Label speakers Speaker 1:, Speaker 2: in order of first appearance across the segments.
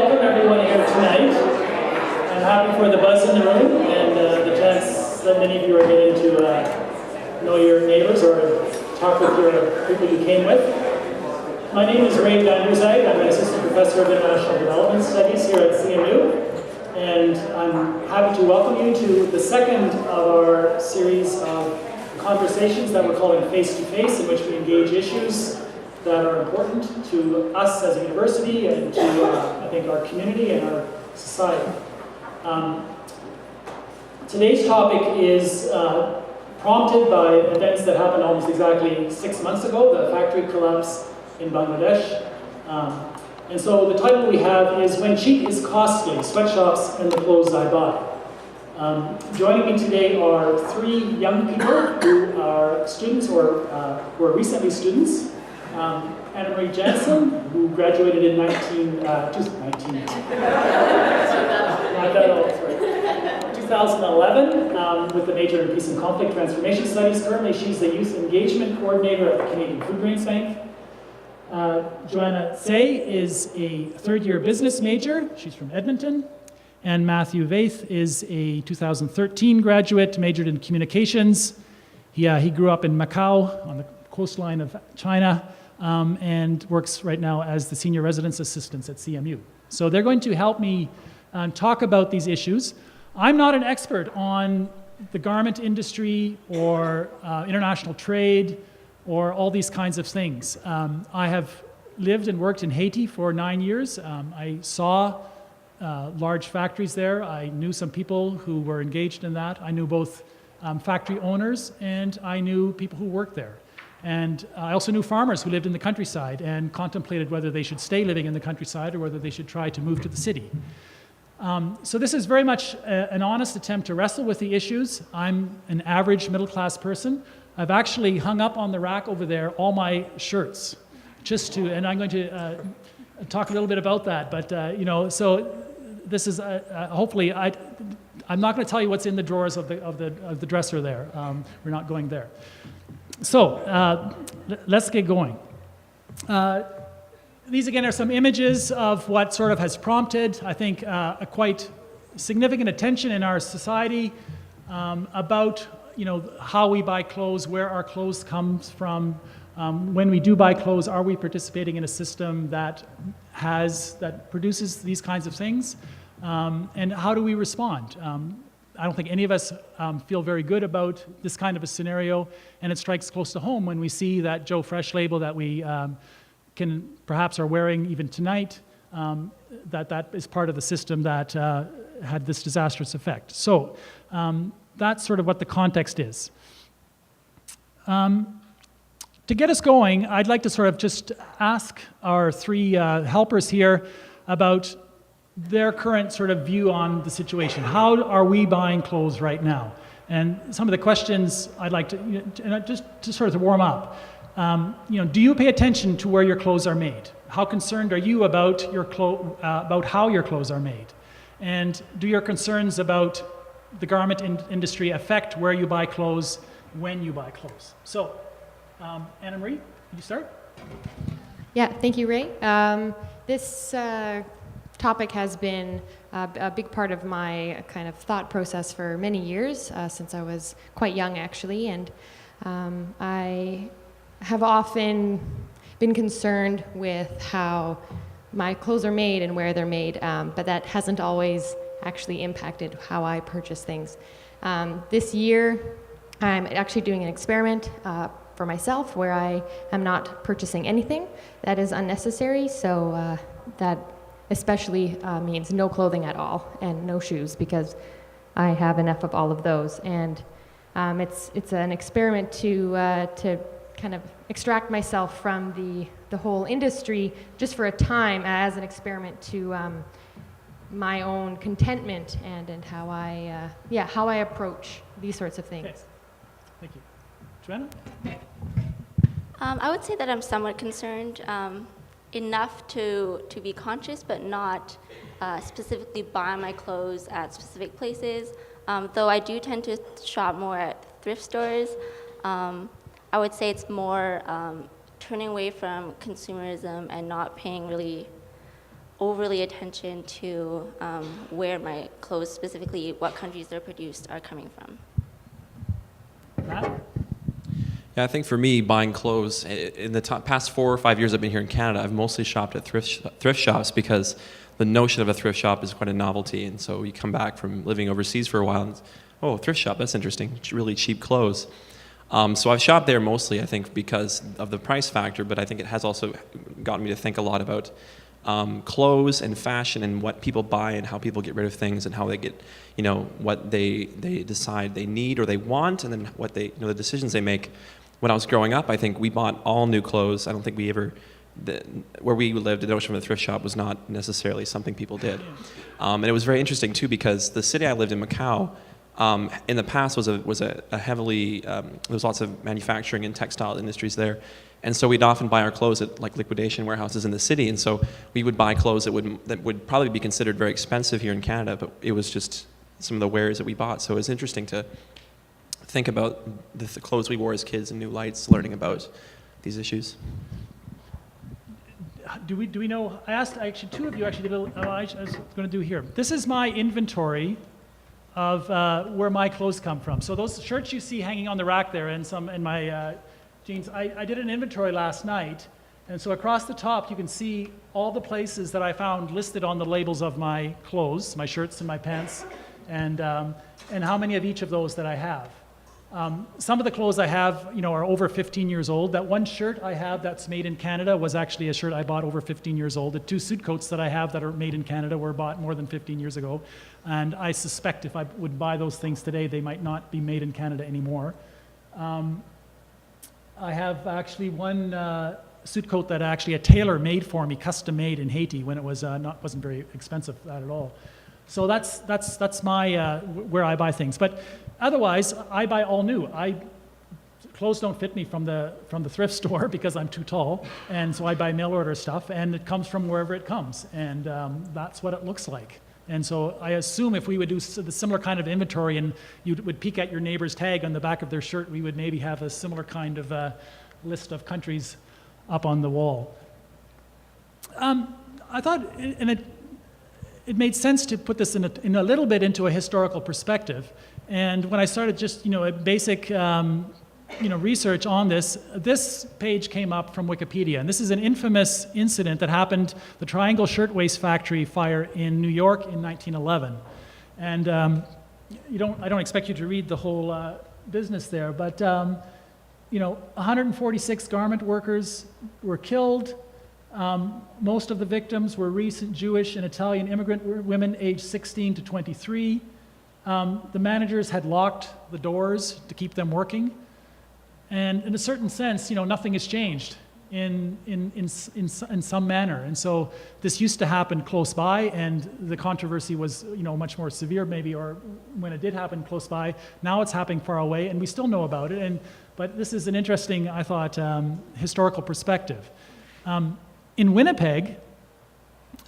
Speaker 1: welcome everyone here tonight. I'm happy for the buzz in the room and the chance that many of you are getting to know your neighbors or talk with your people you came with. My name is Vander Zaag. I'm an assistant professor of international development studies here at CMU. And I'm happy to welcome you to the second of our series of conversations that we're calling Face2Face, in which we engage issues that are important to us as a university and to, I think, our community and our society. Today's topic is prompted by events that happened almost exactly 6 months ago, the factory collapse in Bangladesh. And so the title we have is When Cheap is Costly, Sweatshops and the Clothes I Buy. Joining me today are three young people who are students or who are recently students. Anna Marie Jansen, who graduated in 2011 with a major in Peace and Conflict Transformation Studies. Currently, she's the Youth Engagement Coordinator at the Canadian Food Grains Bank. Joanna Say is a third-year business major. She's from Edmonton. And Matthew Vaith is a 2013 graduate, majored in communications. He grew up in Macau on the coastline of China and works right now as the Senior Residence Assistant at CMU. So they're going to help me talk about these issues. I'm not an expert on the garment industry or international trade or all these kinds of things. I have lived and worked in Haiti for 9 years. I saw large factories there. I knew some people who were engaged in that. I knew both factory owners and I knew people who worked there. And I also knew farmers who lived in the countryside and contemplated whether they should stay living in the countryside or whether they should try to move to the city. So this is very much an honest attempt to wrestle with the issues. I'm an average middle-class person. I've actually hung up on the rack over there all my shirts, and I'm going to talk a little bit about that. But so this is hopefully I'm not going to tell you what's in the drawers of the dresser there. We're not going there. So let's get going. These again are some images of what sort of has prompted, I think, a quite significant attention in our society about how we buy clothes, where our clothes comes from. When we do buy clothes, are we participating in a system that produces these kinds of things? And how do we respond? I don't think any of us feel very good about this kind of a scenario, and it strikes close to home when we see that Joe Fresh label that we can perhaps are wearing even tonight, that is part of the system that had this disastrous effect. So that's sort of what the context is. To get us going, I'd like to sort of just ask our three helpers here about their current sort of view on the situation. How are we buying clothes right now? And some of the questions I'd like to, just to sort of to warm up. Do you pay attention to where your clothes are made? How concerned are you about about how your clothes are made? And do your concerns about the garment industry affect where you buy clothes, when you buy clothes? So, Anna Marie, can you start?
Speaker 2: Yeah, thank you, Ray. This topic has been a big part of my kind of thought process for many years, since I was quite young, actually, and I have often been concerned with how my clothes are made and where they're made, but that hasn't always actually impacted how I purchase things. This year, I'm actually doing an experiment for myself where I am not purchasing anything that is unnecessary, so that especially means no clothing at all and no shoes, because I have enough of all of those. And it's an experiment to kind of extract myself from the whole industry just for a time, as an experiment to my own contentment and how I approach these sorts of things.
Speaker 1: Okay. Thank you. Joanna?
Speaker 3: I would say that I'm somewhat concerned, enough to be conscious, but not specifically buy my clothes at specific places. Though I do tend to shop more at thrift stores, I would say it's more turning away from consumerism and not paying really overly attention to where my clothes, specifically what countries they're produced, are coming from.
Speaker 1: Matt?
Speaker 4: Yeah, I think for me, buying clothes, in the past 4 or 5 years I've been here in Canada, I've mostly shopped at thrift shops because the notion of a thrift shop is quite a novelty. And so you come back from living overseas for a while and, oh, thrift shop, that's interesting, it's really cheap clothes. So I've shopped there mostly, I think, because of the price factor, but I think it has also gotten me to think a lot about clothes and fashion and what people buy and how people get rid of things and how they get, what they decide they need or they want, and then what they, the decisions they make. When I was growing up, I think we bought all new clothes. I don't think we ever, where we lived, the notion of a thrift shop was not necessarily something people did. And it was very interesting too because the city I lived in, Macau, in the past was a heavily, there was lots of manufacturing and textile industries there. And so we'd often buy our clothes at like liquidation warehouses in the city. And so we would buy clothes that would probably be considered very expensive here in Canada, but it was just some of the wares that we bought. So it was interesting to think about the clothes we wore as kids in new lights, learning about these issues.
Speaker 1: Do we know, I asked, actually, two of you actually did I was going to do here. This is my inventory of where my clothes come from. So those shirts you see hanging on the rack there and some in my jeans, I did an inventory last night. And so across the top, you can see all the places that I found listed on the labels of my clothes, my shirts and my pants, and how many of each of those that I have. Some of the clothes I have, are over 15 years old. That one shirt I have that's made in Canada was actually a shirt I bought over 15 years old. The 2 suit coats that I have that are made in Canada were bought more than 15 years ago. And I suspect if I would buy those things today, they might not be made in Canada anymore. I have actually one suit coat that actually a tailor made for me, custom made in Haiti when it was wasn't very expensive at all. So that's my where I buy things. But otherwise, I buy all new. Clothes don't fit me from the thrift store because I'm too tall, and so I buy mail order stuff, and it comes from wherever it comes, and that's what it looks like. And so I assume if we would do the similar kind of inventory, and you would peek at your neighbor's tag on the back of their shirt, we would maybe have a similar kind of list of countries up on the wall. I thought, and it made sense to put this in a little bit into a historical perspective. And when I started just, a basic, research on this page came up from Wikipedia. And this is an infamous incident that happened, the Triangle Shirtwaist Factory fire in New York in 1911. And I don't expect you to read the whole business there, but 146 garment workers were killed. Most of the victims were recent Jewish and Italian immigrant women aged 16 to 23. The managers had locked the doors to keep them working. And in a certain sense, nothing has changed in some manner. And so this used to happen close by, and the controversy was, much more severe maybe, or when it did happen close by. Now it's happening far away, and we still know about it. But this is an interesting, I thought, historical perspective. In Winnipeg,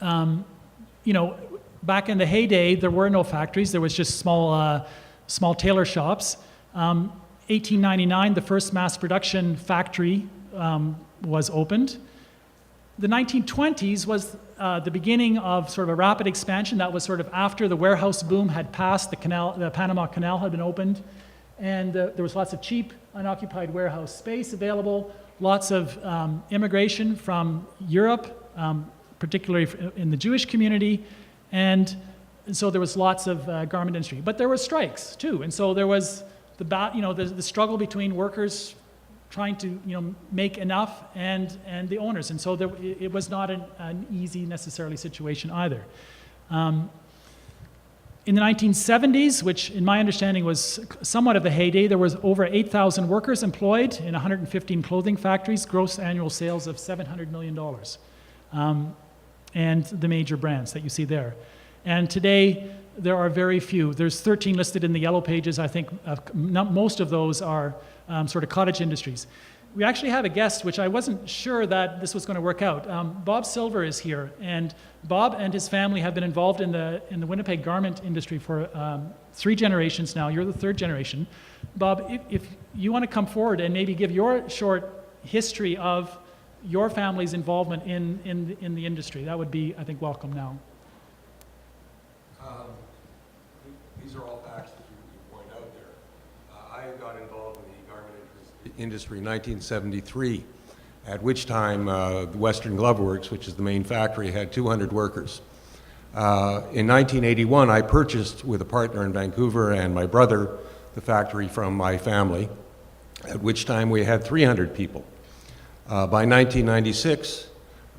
Speaker 1: back in the heyday, there were no factories. There was just small tailor shops. 1899, the first mass production factory was opened. The 1920s was the beginning of sort of a rapid expansion. That was sort of after the warehouse boom had passed, the Panama Canal had been opened, and there was lots of cheap, unoccupied warehouse space available, lots of immigration from Europe, particularly in the Jewish community, and so there was lots of garment industry. But there were strikes too, and so there was the struggle between workers trying to make enough and the owners, and so it was not an easy necessarily situation either. In the 1970s, which in my understanding was somewhat of the heyday, there was over 8,000 workers employed in 115 clothing factories, gross annual sales of $700 million, and the major brands that you see there. And today, there are very few. There's 13 listed in the yellow pages. I think most of those are sort of cottage industries. We actually have a guest, which I wasn't sure that this was going to work out. Bob Silver is here, and Bob and his family have been involved in the Winnipeg garment industry for 3 generations now. You're the 3rd generation. Bob, if you want to come forward and maybe give your short history of your family's involvement in the industry. That would be, I think, welcome now.
Speaker 5: These are all facts that you point out there. I got involved in the garment industry in 1973, at which time the Western Glove Works, which is the main factory, had 200 workers. In 1981, I purchased with a partner in Vancouver and my brother the factory from my family, at which time we had 300 people. By 1996,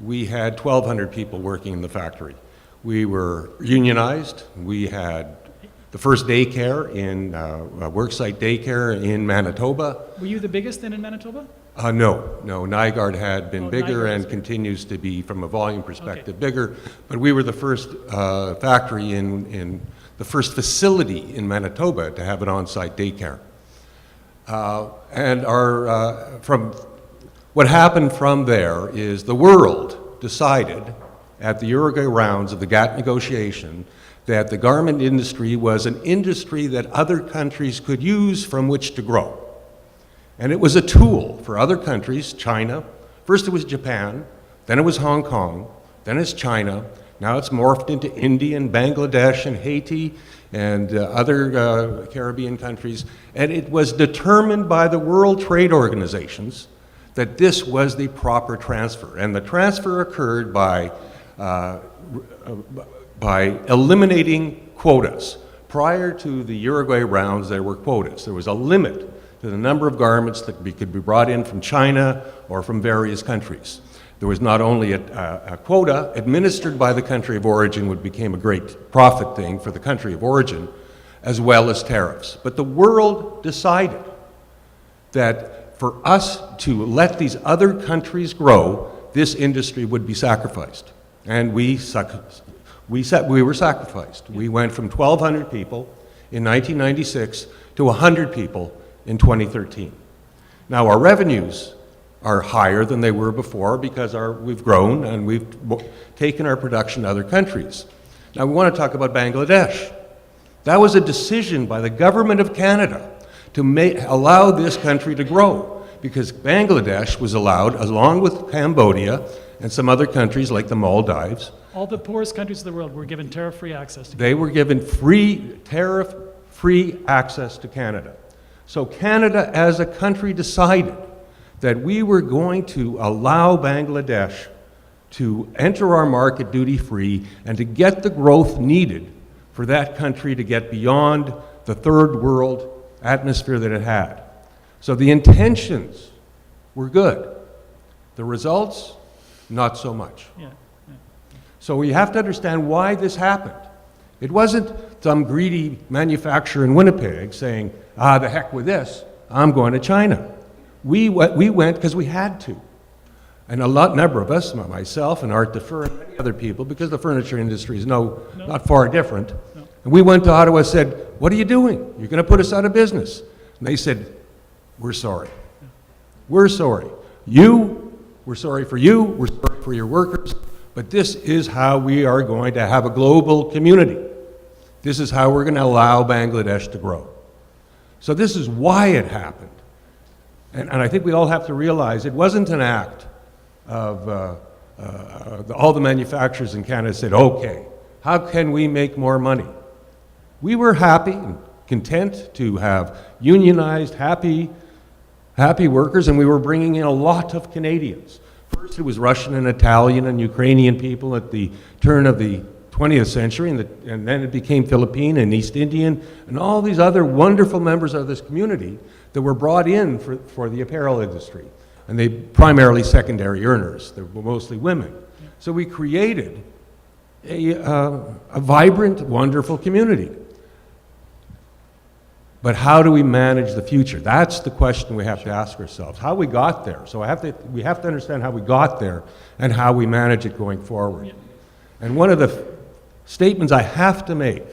Speaker 5: we had 1,200 people working in the factory. We were unionized. We had the first daycare in worksite daycare in Manitoba.
Speaker 1: Were you the biggest then in Manitoba?
Speaker 5: No, Nygaard had been bigger
Speaker 1: Nygaard
Speaker 5: and
Speaker 1: was
Speaker 5: continues to be, from a volume perspective,
Speaker 1: Okay.
Speaker 5: bigger. But we were the first factory in the first facility in Manitoba to have an on-site daycare. And what happened from there is the world decided at the Uruguay rounds of the GATT negotiation that the garment industry was an industry that other countries could use from which to grow. And it was a tool for other countries, China. First it was Japan, then it was Hong Kong, then it's China. Now it's morphed into India and Bangladesh and Haiti and other Caribbean countries. And it was determined by the World Trade Organizations that this was the proper transfer. And the transfer occurred by eliminating quotas. Prior to the Uruguay rounds, there were quotas. There was a limit to the number of garments that could be brought in from China or from various countries. There was not only a quota administered by the country of origin, which became a great profit thing for the country of origin, as well as tariffs. But the world decided that for us to let these other countries grow, this industry would be sacrificed. And we were sacrificed. We went from 1,200 people in 1996 to 100 people in 2013. Now our revenues are higher than they were before because we've grown and we've taken our production to other countries. Now we want to talk about Bangladesh. That was a decision by the government of Canada to allow this country to grow, because Bangladesh was allowed, along with Cambodia and some other countries like the Maldives.
Speaker 1: All the poorest countries of the world were given tariff-free access to
Speaker 5: They were given tariff-free access to Canada. So Canada as a country decided that we were going to allow Bangladesh to enter our market duty-free and to get the growth needed for that country to get beyond the third world atmosphere that it had. So the intentions were good. The results, not so much.
Speaker 1: Yeah.
Speaker 5: So we have to understand why this happened. It wasn't some greedy manufacturer in Winnipeg saying, the heck with this, I'm going to China. We went because we had to. And a number of us, myself and Art Defer and many other people, because the furniture industry is not far different, and we went to Ottawa and said, what are you doing? You're going to put us out of business. And they said, we're sorry. We're sorry. We're sorry for you, we're sorry for your workers, but this is how we are going to have a global community. This is how we're going to allow Bangladesh to grow. So this is why it happened. And I think we all have to realize it wasn't an act of all the manufacturers in Canada said, okay, how can we make more money? We were happy and content to have unionized, happy workers, and we were bringing in a lot of Canadians. First it was Russian and Italian and Ukrainian people at the turn of the 20th century, and then it became Philippine and East Indian, and all these other wonderful members of this community that were brought in for the apparel industry. And they primarily secondary earners. They were mostly women. So we created a vibrant, wonderful community. But how do we manage the future? That's the question we have to ask ourselves. How we got there. So we have to understand how we got there and how we manage it going forward.
Speaker 1: Yeah.
Speaker 5: And one of the statements I have to make,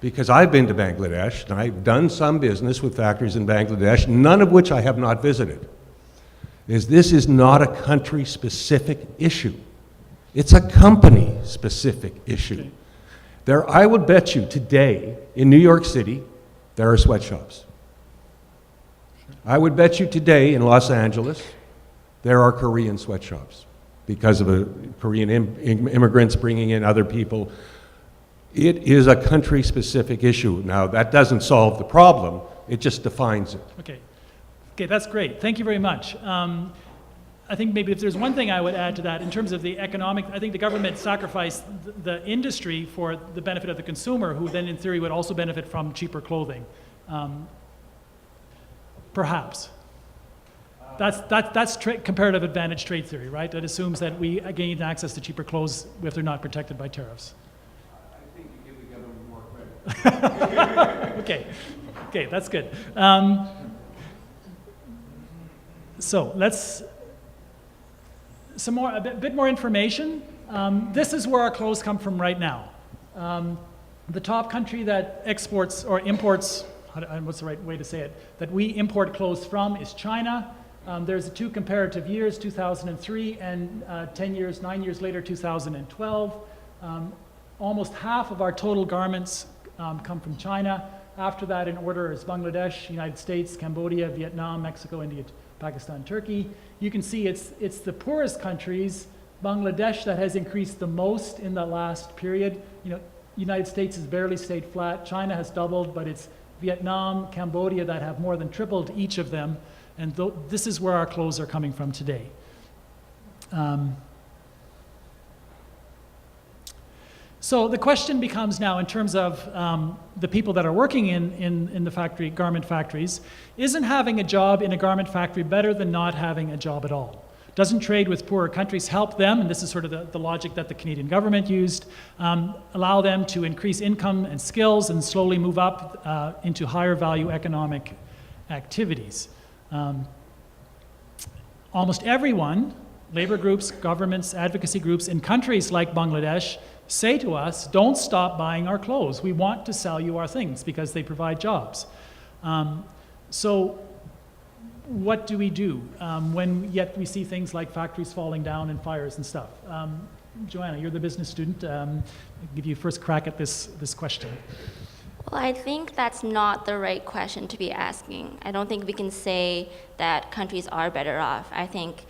Speaker 5: because I've been to Bangladesh and I've done some business with factories in Bangladesh, none of which I have not visited, is this is not a country-specific issue. It's a company-specific issue.
Speaker 1: Okay.
Speaker 5: I would bet you today in New York City, there are sweatshops. I would bet you today in Los Angeles, there are Korean sweatshops because of Korean immigrants bringing in other people. It is a country-specific issue. Now, that doesn't solve the problem, it just defines it.
Speaker 1: Okay, that's great. Thank you very much. I think maybe if there's one thing I would add to that, in terms of the economic, I think the government sacrificed the industry for the benefit of the consumer, who then in theory would also benefit from cheaper clothing. Perhaps. That's comparative advantage trade theory, right? That assumes that we gain access to cheaper clothes if they're not protected by tariffs.
Speaker 5: I think you give the government more credit.
Speaker 1: Okay, that's good. So let's, a bit more information. This is where our clothes come from right now. The top country that exports or imports, what's the right way to say it, that we import clothes from is China. There's 2 comparative years, 2003 and 9 years later, 2012. Almost half of our total garments come from China. After that, in order, is Bangladesh, United States, Cambodia, Vietnam, Mexico, India, Pakistan, Turkey. You can see it's the poorest countries, Bangladesh, that has increased the most in the last period. United States has barely stayed flat. China has doubled, but it's Vietnam, Cambodia that have more than tripled each of them. And this is where our clothes are coming from today. So the question becomes now, in terms of the people that are working in the garment factories, isn't having a job in a garment factory better than not having a job at all? Doesn't trade with poorer countries help them, and this is sort of the logic that the Canadian government used, allow them to increase income and skills and slowly move up into higher value economic activities? Almost everyone, labor groups, governments, advocacy groups in countries like Bangladesh, say to us, don't stop buying our clothes. We want to sell you our things because they provide jobs. So what do we do when yet we see things like factories falling down and fires and stuff? Joanna, you're the business student. I'll give you first crack at this question.
Speaker 3: Well, I think that's not the right question to be asking. I don't think we can say that countries are better off. I think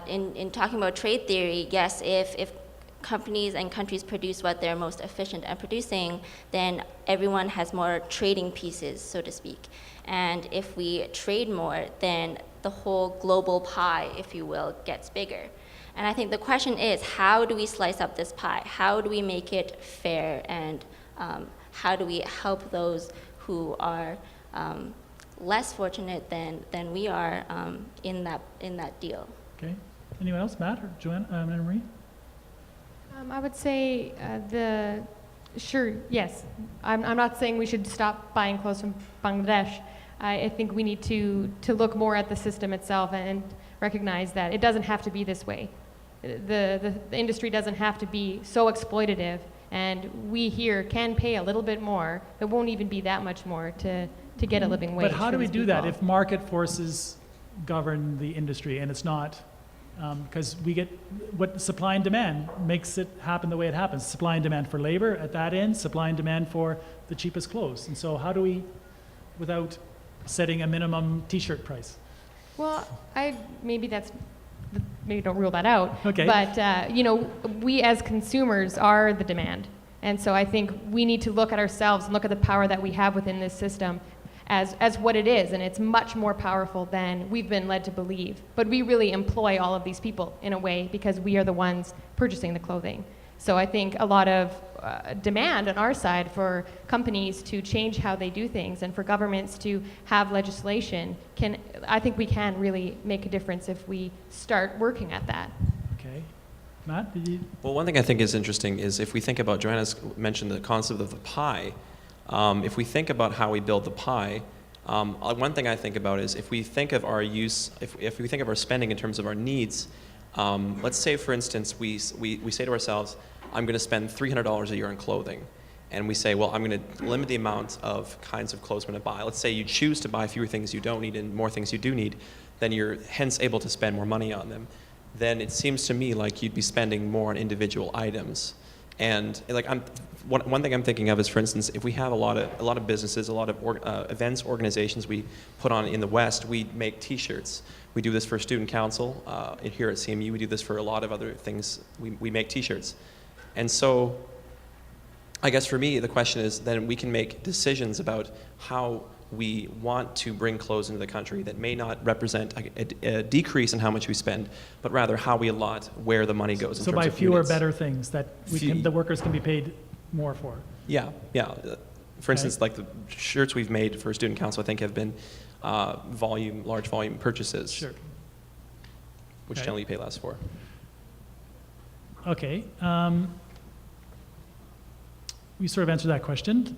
Speaker 3: in talking about trade theory, yes, if companies and countries produce what they're most efficient at producing, then everyone has more trading pieces, so to speak. And if we trade more, then the whole global pie, if you will, gets bigger. And I think the question is, how do we slice up this pie? How do we make it fair? And how do we help those who are less fortunate than we are in that deal?
Speaker 1: Okay. Anyone else? Matt or Joanna, Anna Marie?
Speaker 2: I would say sure, yes. I'm not saying we should stop buying clothes from Bangladesh. I think we need to look more at the system itself and recognize that it doesn't have to be this way. The industry doesn't have to be so exploitative, and we here can pay a little bit more. It won't even be that much more to get a living wage.
Speaker 1: But how do we do that if market forces govern the industry and it's not? Because we get what supply and demand makes it happen the way it happens. Supply and demand for labor at that end, supply and demand for the cheapest clothes. And so how do we, without setting a minimum t-shirt price?
Speaker 2: Well, maybe don't rule that out.
Speaker 1: Okay.
Speaker 2: But we as consumers are the demand. And so I think we need to look at ourselves and look at the power that we have within this system as what it is, and it's much more powerful than we've been led to believe. But we really employ all of these people in a way because we are the ones purchasing the clothing. So I think a lot of demand on our side for companies to change how they do things and for governments to have legislation I think we can really make a difference if we start working at that.
Speaker 1: Okay. Matt, did you?
Speaker 4: Well, one thing I think is interesting is if we think about, Joanna's mentioned the concept of the pie. If we think about how we build the pie, one thing I think about is if we think of our use, if we think of our spending in terms of our needs, let's say, for instance, we say to ourselves, I'm going to spend $300 a year on clothing. And we say, well, I'm going to limit the amount of kinds of clothes I'm going to buy. Let's say you choose to buy fewer things you don't need and more things you do need, then you're hence able to spend more money on them. Then it seems to me like you'd be spending more on individual items. And like one thing I'm thinking of is, for instance, if we have a lot of businesses, a lot of events, organizations we put on in the West, we make T-shirts. We do this for Student Council here at CMU. We do this for a lot of other things. We make T-shirts. And so I guess for me, the question is then we can make decisions about how we want to bring clothes into the country that may not represent a decrease in how much we spend, but rather how we allot where the money goes.
Speaker 1: So by fewer better things that the workers can be paid more for.
Speaker 4: Yeah. For instance, like the shirts we've made for Student Council, I think have been large volume purchases.
Speaker 1: Sure.
Speaker 4: Which generally you pay less for.
Speaker 1: Okay. We sort of answered that question.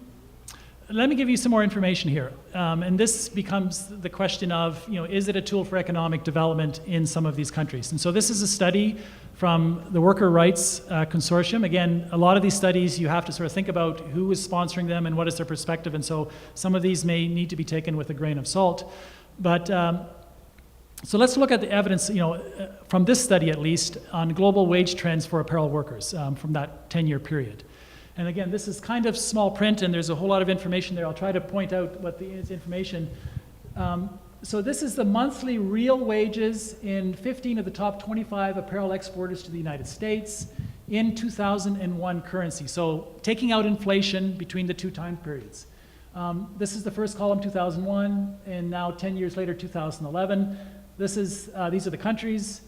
Speaker 1: Let me give you some more information here. And this becomes the question of, is it a tool for economic development in some of these countries? And so this is a study from the Worker Rights Consortium. Again, a lot of these studies, you have to sort of think about who is sponsoring them and what is their perspective. And so some of these may need to be taken with a grain of salt. But so let's look at the evidence, from this study at least, on global wage trends for apparel workers from that 10-year period. And again, this is kind of small print, and there's a whole lot of information there. I'll try to point out what is information. So this is the monthly real wages in 15 of the top 25 apparel exporters to the United States in 2001 currency. So taking out inflation between the two time periods. This is the first column, 2001, and now 10 years later, 2011. These are the countries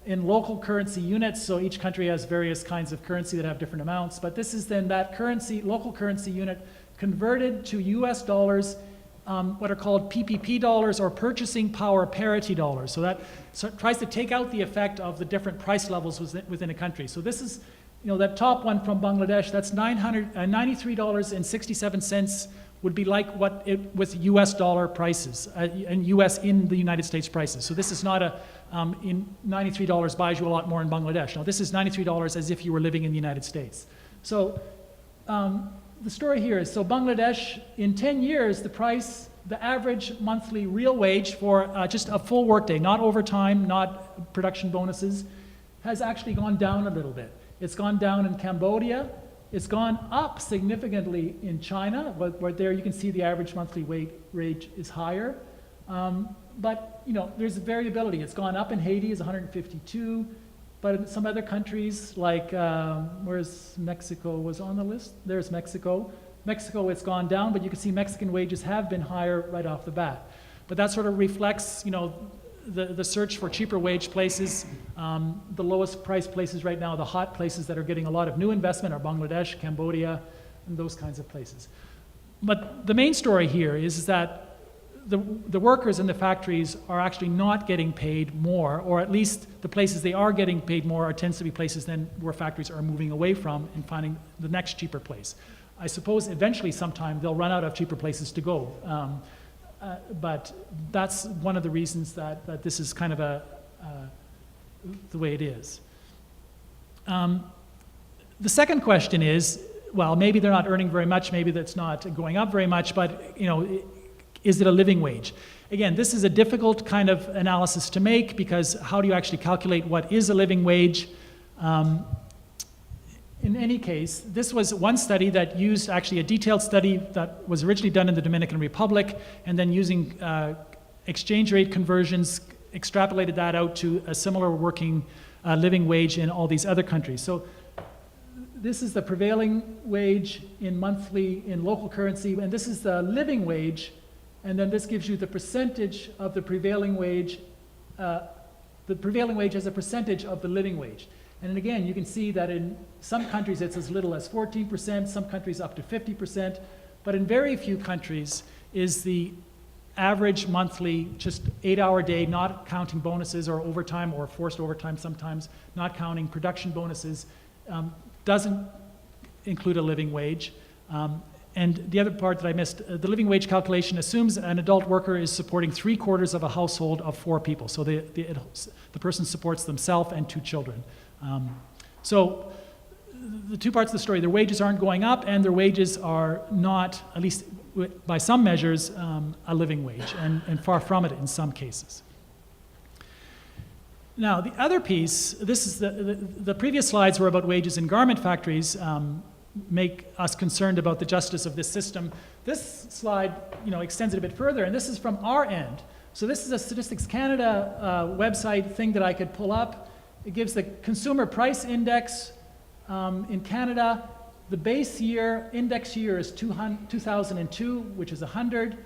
Speaker 1: in local currency units, so each country has various kinds of currency that have different amounts, but this is then that currency, local currency unit, converted to US dollars, what are called PPP dollars, or purchasing power parity dollars. So that tries to take out the effect of the different price levels within a country. So this is, that top one from Bangladesh, that's $93.67 would be like what it with US dollar prices, and US in the United States prices. So this is not in $93 buys you a lot more in Bangladesh. No, this is $93 as if you were living in the United States. So the story here is, so Bangladesh, in 10 years, the average monthly real wage for just a full workday, not overtime, not production bonuses, has actually gone down a little bit. It's gone down in Cambodia. It's gone up significantly in China, where there you can see the average monthly wage is higher. But there's variability. It's gone up in Haiti, is 152, but in some other countries, like where's Mexico was on the list? There's Mexico. Mexico, it's gone down, but you can see Mexican wages have been higher right off the bat. But that sort of reflects, the search for cheaper wage places. The lowest price places right now, the hot places that are getting a lot of new investment, are Bangladesh, Cambodia, and those kinds of places. But the main story here is that the workers in the factories are actually not getting paid more, or at least the places they are getting paid more tends to be places then where factories are moving away from and finding the next cheaper place. I suppose eventually sometime they'll run out of cheaper places to go. But that's one of the reasons that this is kind of the way it is. The second question is, well, maybe they're not earning very much, maybe that's not going up very much, but is it a living wage? Again, this is a difficult kind of analysis to make, because how do you actually calculate what is a living wage? In any case, this was one study that used actually a detailed study that was originally done in the Dominican Republic, and then using exchange rate conversions, extrapolated that out to a similar working living wage in all these other countries. So this is the prevailing wage in local currency, and this is the living wage, and then this gives you the percentage of the prevailing wage as a percentage of the living wage. And again, you can see that in some countries it's as little as 14%, some countries up to 50%, but in very few countries is the average monthly, just 8-hour day, not counting bonuses or overtime or forced overtime sometimes, not counting production bonuses, doesn't include a living wage. And the other part that I missed, the living wage calculation assumes an adult worker is supporting 3/4 of a household of 4 people. So the person supports themselves and 2 children. So the two parts of the story, their wages aren't going up, and their wages are not, at least by some measures, a living wage, and far from it in some cases. Now, the other piece, this is the previous slides were about wages in garment factories, make us concerned about the justice of this system. This slide, extends it a bit further, and this is from our end. So this is a Statistics Canada website thing that I could pull up. It gives the consumer price index in Canada. The base year, index year is 2002, which is 100.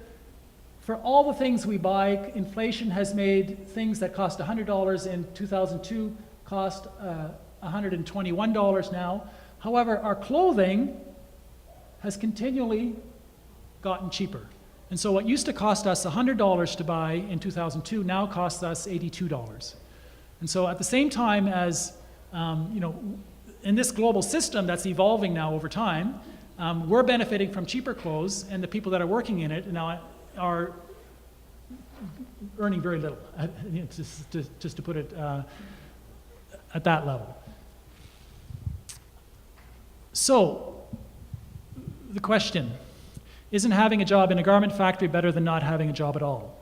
Speaker 1: For all the things we buy, inflation has made things that cost $100 in 2002 cost $121 now. However, our clothing has continually gotten cheaper. And so what used to cost us $100 to buy in 2002 now costs us $82. And so at the same time as, in this global system that's evolving now over time, we're benefiting from cheaper clothes, and the people that are working in it now are earning very little, just to put it at that level. So, the question, isn't having a job in a garment factory better than not having a job at all?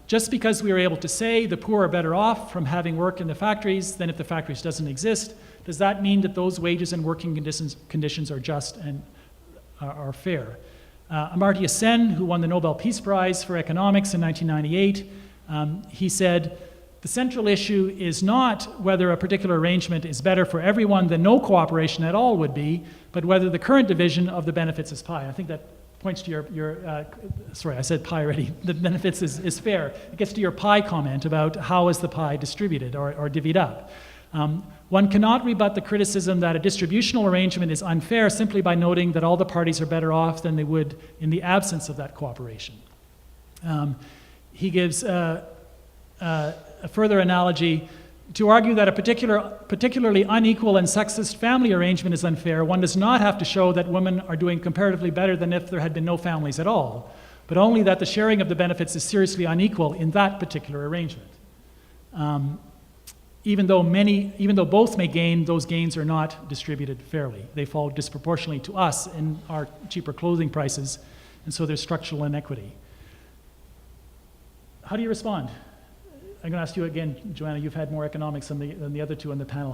Speaker 1: Just because we are able to say the poor are better off from having work in the factories than if the factories doesn't exist, does that mean that those wages and working conditions are just and are fair? Amartya Sen, who won the Nobel Peace Prize for Economics in 1998, he said, the central issue is not whether a particular arrangement is better for everyone than no cooperation at all would be, but whether the current division of the benefits is pie. I think that points to your sorry, I said pie already. The benefits is fair. It gets to your pie comment about how is the pie distributed or divvied up. One cannot rebut the criticism that a distributional arrangement is unfair simply by noting that all the parties are better off than they would in the absence of that cooperation. He gives a further analogy. To argue that a particularly unequal and sexist family arrangement is unfair, one does not have to show that women are doing comparatively better than if there had been no families at all, but only that the sharing of the benefits is seriously unequal in that particular arrangement. Even though both may gain, those gains are not distributed fairly. They fall disproportionately to us in our cheaper clothing prices, and so there's structural inequity. How do you respond? I'm going to ask you again, Joanna. You've had more economics than the other two on the panel.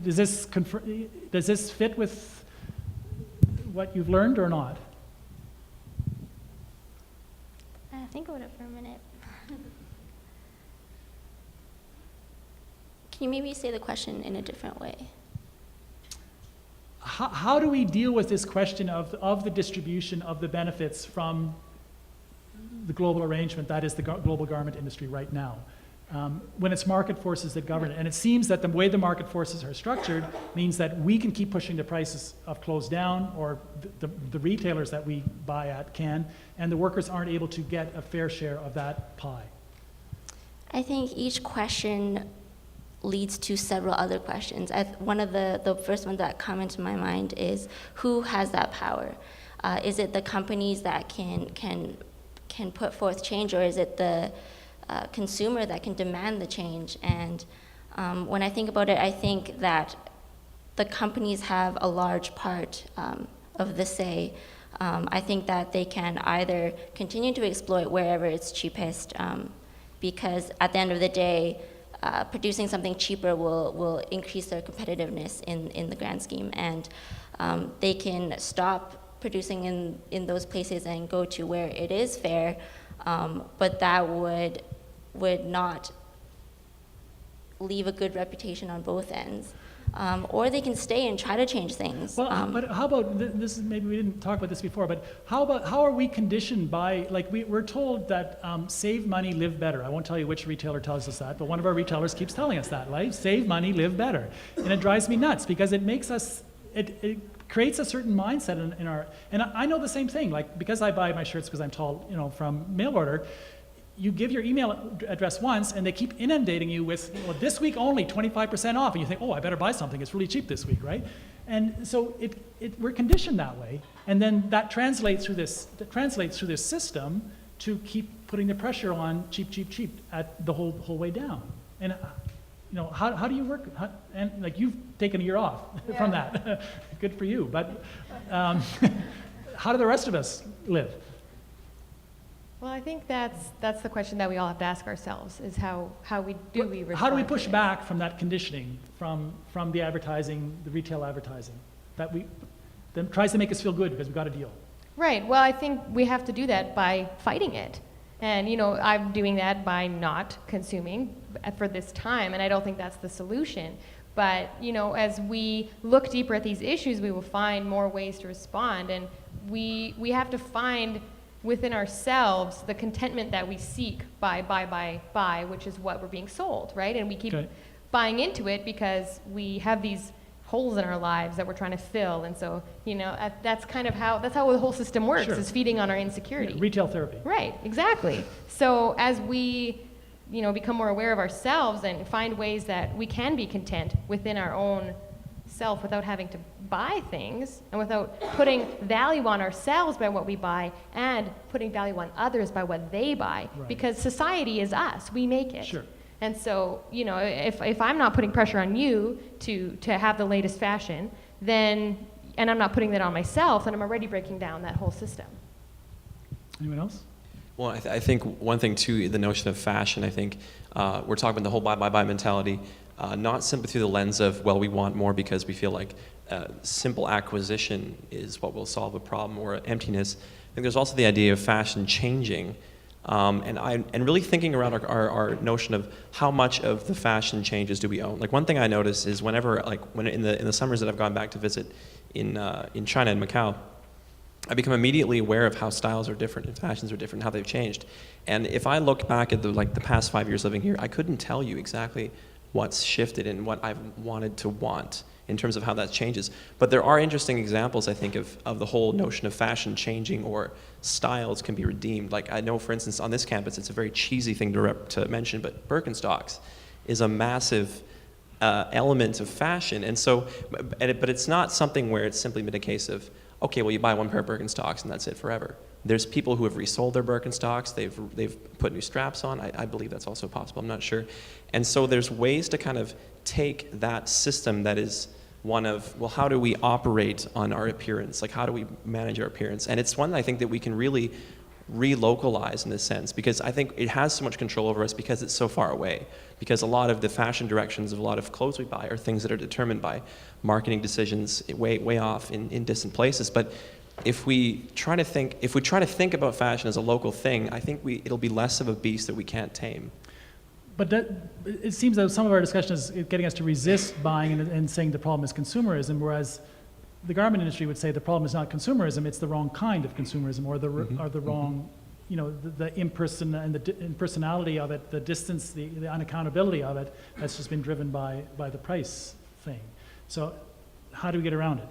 Speaker 1: Does this fit with what you've learned or not?
Speaker 3: Think about it for a minute. Can you maybe say the question in a different way?
Speaker 1: How do we deal with this question of the distribution of the benefits from the global arrangement that is the global garment industry right now? When it's market forces that govern it. And it seems that the way the market forces are structured means that we can keep pushing the prices of clothes down, or the retailers that we buy at can, and the workers aren't able to get a fair share of that pie.
Speaker 3: I think each question leads to several other questions. One of the first one that come into my mind is, who has that power? Is it the companies that can put forth change, or is it the consumer that can demand the change? And when I think about it, I think that the companies have a large part of the say. I think that they can either continue to exploit wherever it's cheapest, because at the end of the day, producing something cheaper will increase their competitiveness in the grand scheme, and they can stop producing in those places and go to where it is fair, but that would not leave a good reputation on both ends. Or they can stay and try to change things.
Speaker 1: Well, but how about this? Is maybe we didn't talk about this before, but how are we conditioned by, like, we're told that save money, live better. I won't tell you which retailer tells us that, but one of our retailers keeps telling us that, right? Save money, live better, and it drives me nuts because it makes us. It creates a certain mindset in our. And I know the same thing. Like, because I buy my shirts because I'm tall, from mail order. You give your email address once, and they keep inundating you with, well, this week only 25% off, and you think, oh, I better buy something. It's really cheap this week, right? And so we're conditioned that way, and then that translates through this system to keep putting the pressure on cheap, cheap, cheap at the whole way down. And how do you work? And like, you've taken a year off from that. Good for you. But how do the rest of us live?
Speaker 2: Well, I think that's the question that we all have to ask ourselves: is how we respond.
Speaker 1: How do we
Speaker 2: to
Speaker 1: push
Speaker 2: it?
Speaker 1: back from that conditioning, from the advertising, the retail advertising, that tries to make us feel good because we got a deal?
Speaker 2: Right. Well, I think we have to do that by fighting it. And, I'm doing that by not consuming for this time, and I don't think that's the solution. But, as we look deeper at these issues, we will find more ways to respond, and we have to find within ourselves the contentment that we seek by, which is what we're being sold, right? And we keep buying into it because we have these holes in our lives that we're trying to fill, and so that's kind of how the whole system works.
Speaker 1: Sure.
Speaker 2: Is feeding on our insecurity.
Speaker 1: Yeah, retail therapy.
Speaker 2: Right, exactly. So as we become more aware of ourselves and find ways that we can be content within our own self without having to buy things and without putting value on ourselves by what we buy and putting value on others by what they buy,
Speaker 1: Right.
Speaker 2: because society is us, we make it.
Speaker 1: Sure.
Speaker 2: And so, if I'm not putting pressure on you to have the latest fashion, and I'm not putting that on myself, then I'm already breaking down that whole system.
Speaker 1: Anyone else?
Speaker 4: Well, I think one thing too, the notion of fashion, I think we're talking about the whole buy mentality, not simply through the lens of, well, we want more because we feel like simple acquisition is what will solve a problem or emptiness. I think there's also the idea of fashion changing, and really thinking around our notion of how much of the fashion changes do we own. Like one thing I notice is whenever, like when in the summers that I've gone back to visit in China and Macau, I become immediately aware of how styles are different and fashions are different, how they've changed. And if I look back at the past 5 years living here, I couldn't tell you exactly what's shifted and what I've wanted to want in terms of how that changes. But there are interesting examples, I think, of the whole notion of fashion changing or styles can be redeemed. Like I know, for instance, on this campus, it's a very cheesy thing to mention, but Birkenstocks is a massive element of fashion. And so, but it's not something where it's simply been a case of, okay, well, you buy one pair of Birkenstocks and that's it forever. There's people who have resold their Birkenstocks. They've put new straps on. I believe that's also possible. I'm not sure. And so there's ways to kind of take that system that is one of, well, how do we operate on our appearance? Like, how do we manage our appearance? And it's one that I think that we can really relocalize in this sense, because I think it has so much control over us because it's so far away. Because a lot of the fashion directions of a lot of clothes we buy are things that are determined by marketing decisions way off in distant places. But if we try to think about fashion as a local thing, I think it'll be less of a beast that we can't tame.
Speaker 1: But it seems that some of our discussion is getting us to resist buying and saying the problem is consumerism, whereas the garment industry would say the problem is not consumerism, it's the wrong kind of consumerism, or the wrong, the impersonal and the impersonality of it, the distance, the unaccountability of it, that's just been driven by the price thing. So how do we get around it?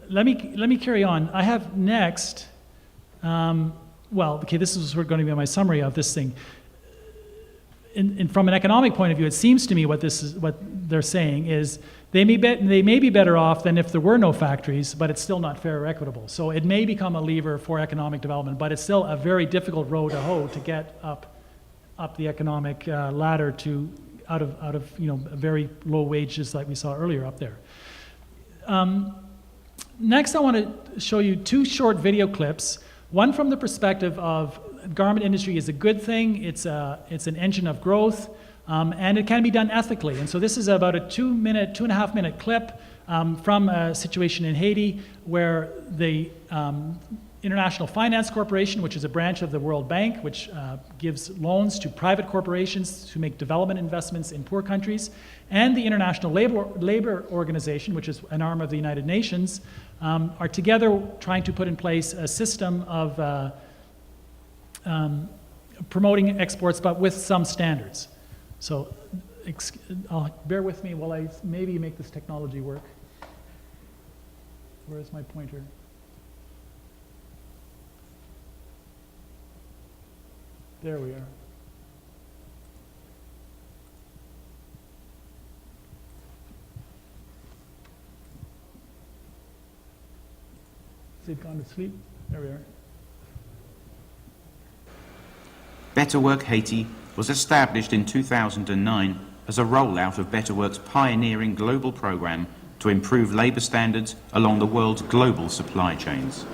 Speaker 1: Let me carry on. I have next, this is going to be my summary of this thing. From an economic point of view, it seems to me what they're saying is they may be better off than if there were no factories, but it's still not fair or equitable. So it may become a lever for economic development, but it's still a very difficult road to hoe to get up the economic ladder to out of very low wages like we saw earlier up there. Next, I want to show you two short video clips. One from the perspective of garment industry is a good thing. It's an engine of growth, and it can be done ethically. And so this is about a 2.5 minute clip from a situation in Haiti where the International Finance Corporation, which is a branch of the World Bank, which gives loans to private corporations to make development investments in poor countries, and the International Labor Organization, which is an arm of the United Nations, are together trying to put in place a system of promoting exports, but with some standards. So bear with me while I maybe make this technology work. Where's my pointer? There we are. Has it gone to sleep? There we are.
Speaker 6: Better Work Haiti was established in 2009 as a rollout of Better Work's pioneering global program to improve labour standards along the world's global supply chains.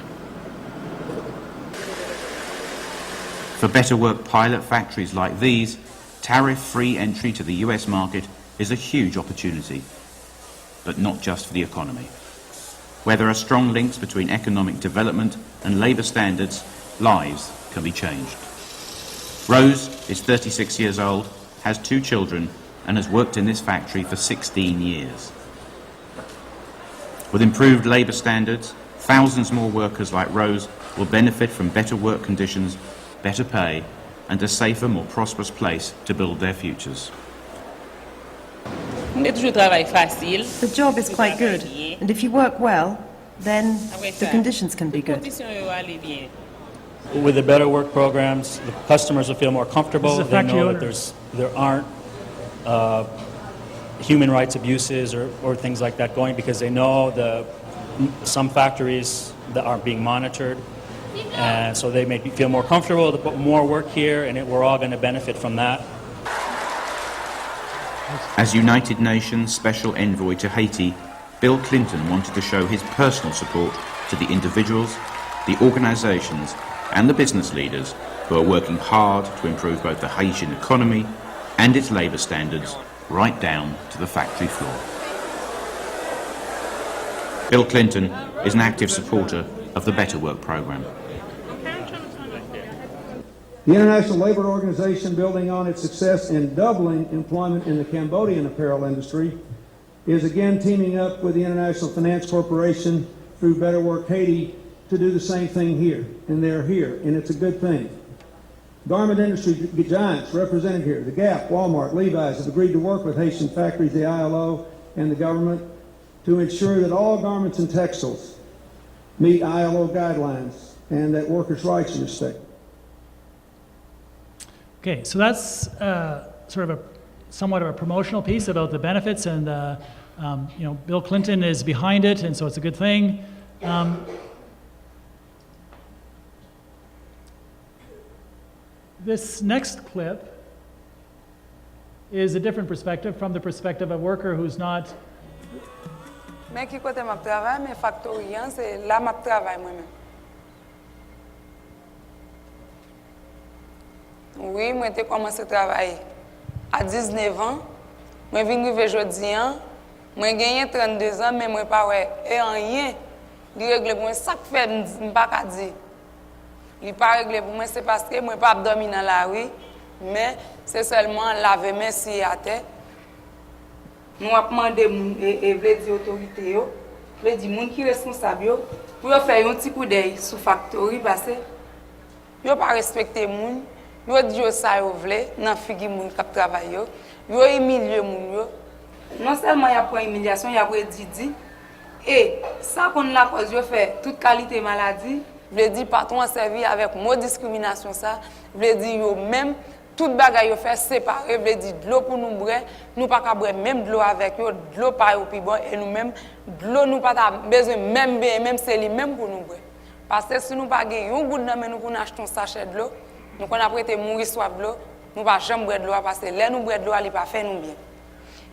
Speaker 6: For Better Work pilot factories like these, tariff-free entry to the US market is a huge opportunity, but not just for the economy. Where there are strong links between economic development and labour standards, lives can be changed. Rose is 36 years old, has 2 children, and has worked in this factory for 16 years. With improved labour standards, thousands more workers like Rose will benefit from better work conditions, better pay, and a safer, more prosperous place to build their futures.
Speaker 7: The job is quite good, and if you work well, then the conditions can be good.
Speaker 8: With the Better Work programs, the customers will feel more comfortable.
Speaker 1: This is a
Speaker 8: They
Speaker 1: factory
Speaker 8: know
Speaker 1: owner.
Speaker 8: that there aren't human rights abuses or things like that going, because they know some factories that aren't being monitored, and so they make you feel more comfortable to put more work here, and we're all going to benefit from that.
Speaker 6: As United Nations Special Envoy to Haiti, Bill Clinton wanted to show his personal support to the individuals, the organisations and the business leaders who are working hard to improve both the Haitian economy and its labour standards right down to the factory floor. Bill Clinton is an active supporter of the Better Work programme.
Speaker 9: The International Labour Organization, building on its success in doubling employment in the Cambodian apparel industry, is again teaming up with the International Finance Corporation through Better Work Haiti to do the same thing here, and they're here, and it's a good thing. Garment industry giants represented here, the Gap, Walmart, Levi's, have agreed to work with Haitian factories, the ILO, and the government to ensure that all garments and textiles meet ILO guidelines and that workers' rights are respected.
Speaker 1: Okay, so that's sort of somewhat of a promotional piece about the benefits, and Bill Clinton is behind it, and so it's a good thing. This next clip is a different perspective, from the perspective of a worker who's not.
Speaker 10: Mais qui côté m'a travail, mais factory, c'est là m'a travail moi-même. Oui, moi j'ai commencé à travailler à 19 ans. Moi vinn arriver aujourd'hui an, moi gagné 32 ans mais moi pas ouais et rien. Li règle pour moi ça fait m'pas ka dire. Li pas règle pour moi c'est parce que moi pas dormir dans la rue, mais c'est seulement laver mes si à terre. Nous avons demandé et veut dire autorité yo, veut dire moun qui responsable yo pour faire un petit coup d'œil sur factory parce que yo pas respecter moun, yo dit yo ça yo vle nan figi moun k'ap travail yo humilier moun yo. Non seulement y a pour humiliation, y a pour didi et ça qu'on la cause yo fait toute qualité maladie, veut dire patron a servi avec mot discrimination ça, veut dire yo même toute bagaille yo fait séparer, veut dire de l'eau pour nous boire, nous pas ka boire même de l'eau avec yo, de l'eau pas au plus bon et nous même de l'eau nous pas besoin même c'est lui même pour nous boire. Parce que si nous pas gagner un goût dans mais nous pour acheter un sachet de l'eau, nous qu'on a prêté mourir soif de l'eau, nous pas jamais boire de l'eau parce que là nous boire de l'eau, il pas fait nous bien.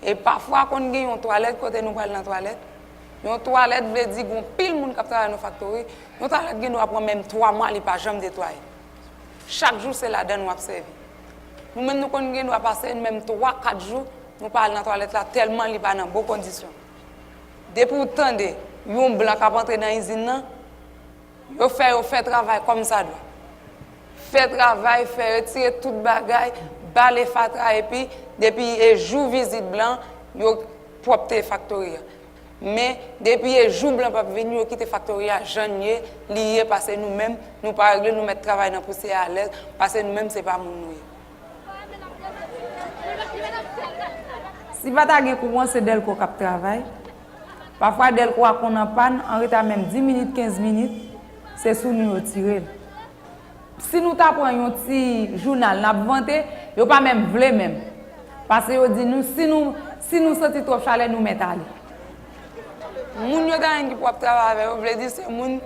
Speaker 10: Et parfois quand on gagne une toilette côté nous prendre dans toilette, une toilette veut dire qu'on pile monde qui travaille dans factory, une toilette nous prend même 3 mois, il pas jamais nettoyer. Chaque jour c'est là dedans nous observer. Nous-mêmes, nous continuons à passer même 3-4 jours, nous parlons dans la toilette là tellement il n'est pas dans de bonnes conditions. Depuis autant de yon blanc qui rentre dans l'usine, il fait travail comme ça. Fait travail, fait retirer toute bagaille, baler fatra et puis depuis le jour visite blanc, il propre factory. Mais depuis le jour blanc pas venir quitter factory janvier, lié parce que nous-mêmes nous pas régler nous mettre travail dans poussière à l'aise parce que nous-mêmes c'est pas mon nous. Si pas ta gen courant c'est d'elle ko k'ap travail. Parfois d'elle ko qu'on en panne en retard même 10 minutes 15 minutes, c'est sous nous tirer. Si nous t'a prend un petit journal n'a vanté, yo pas même vle même. Parce que yo dit nous si nous senti trop chaleur nous mettre aller. Moun yo dans qui pour travailler avec, veut dire c'est moun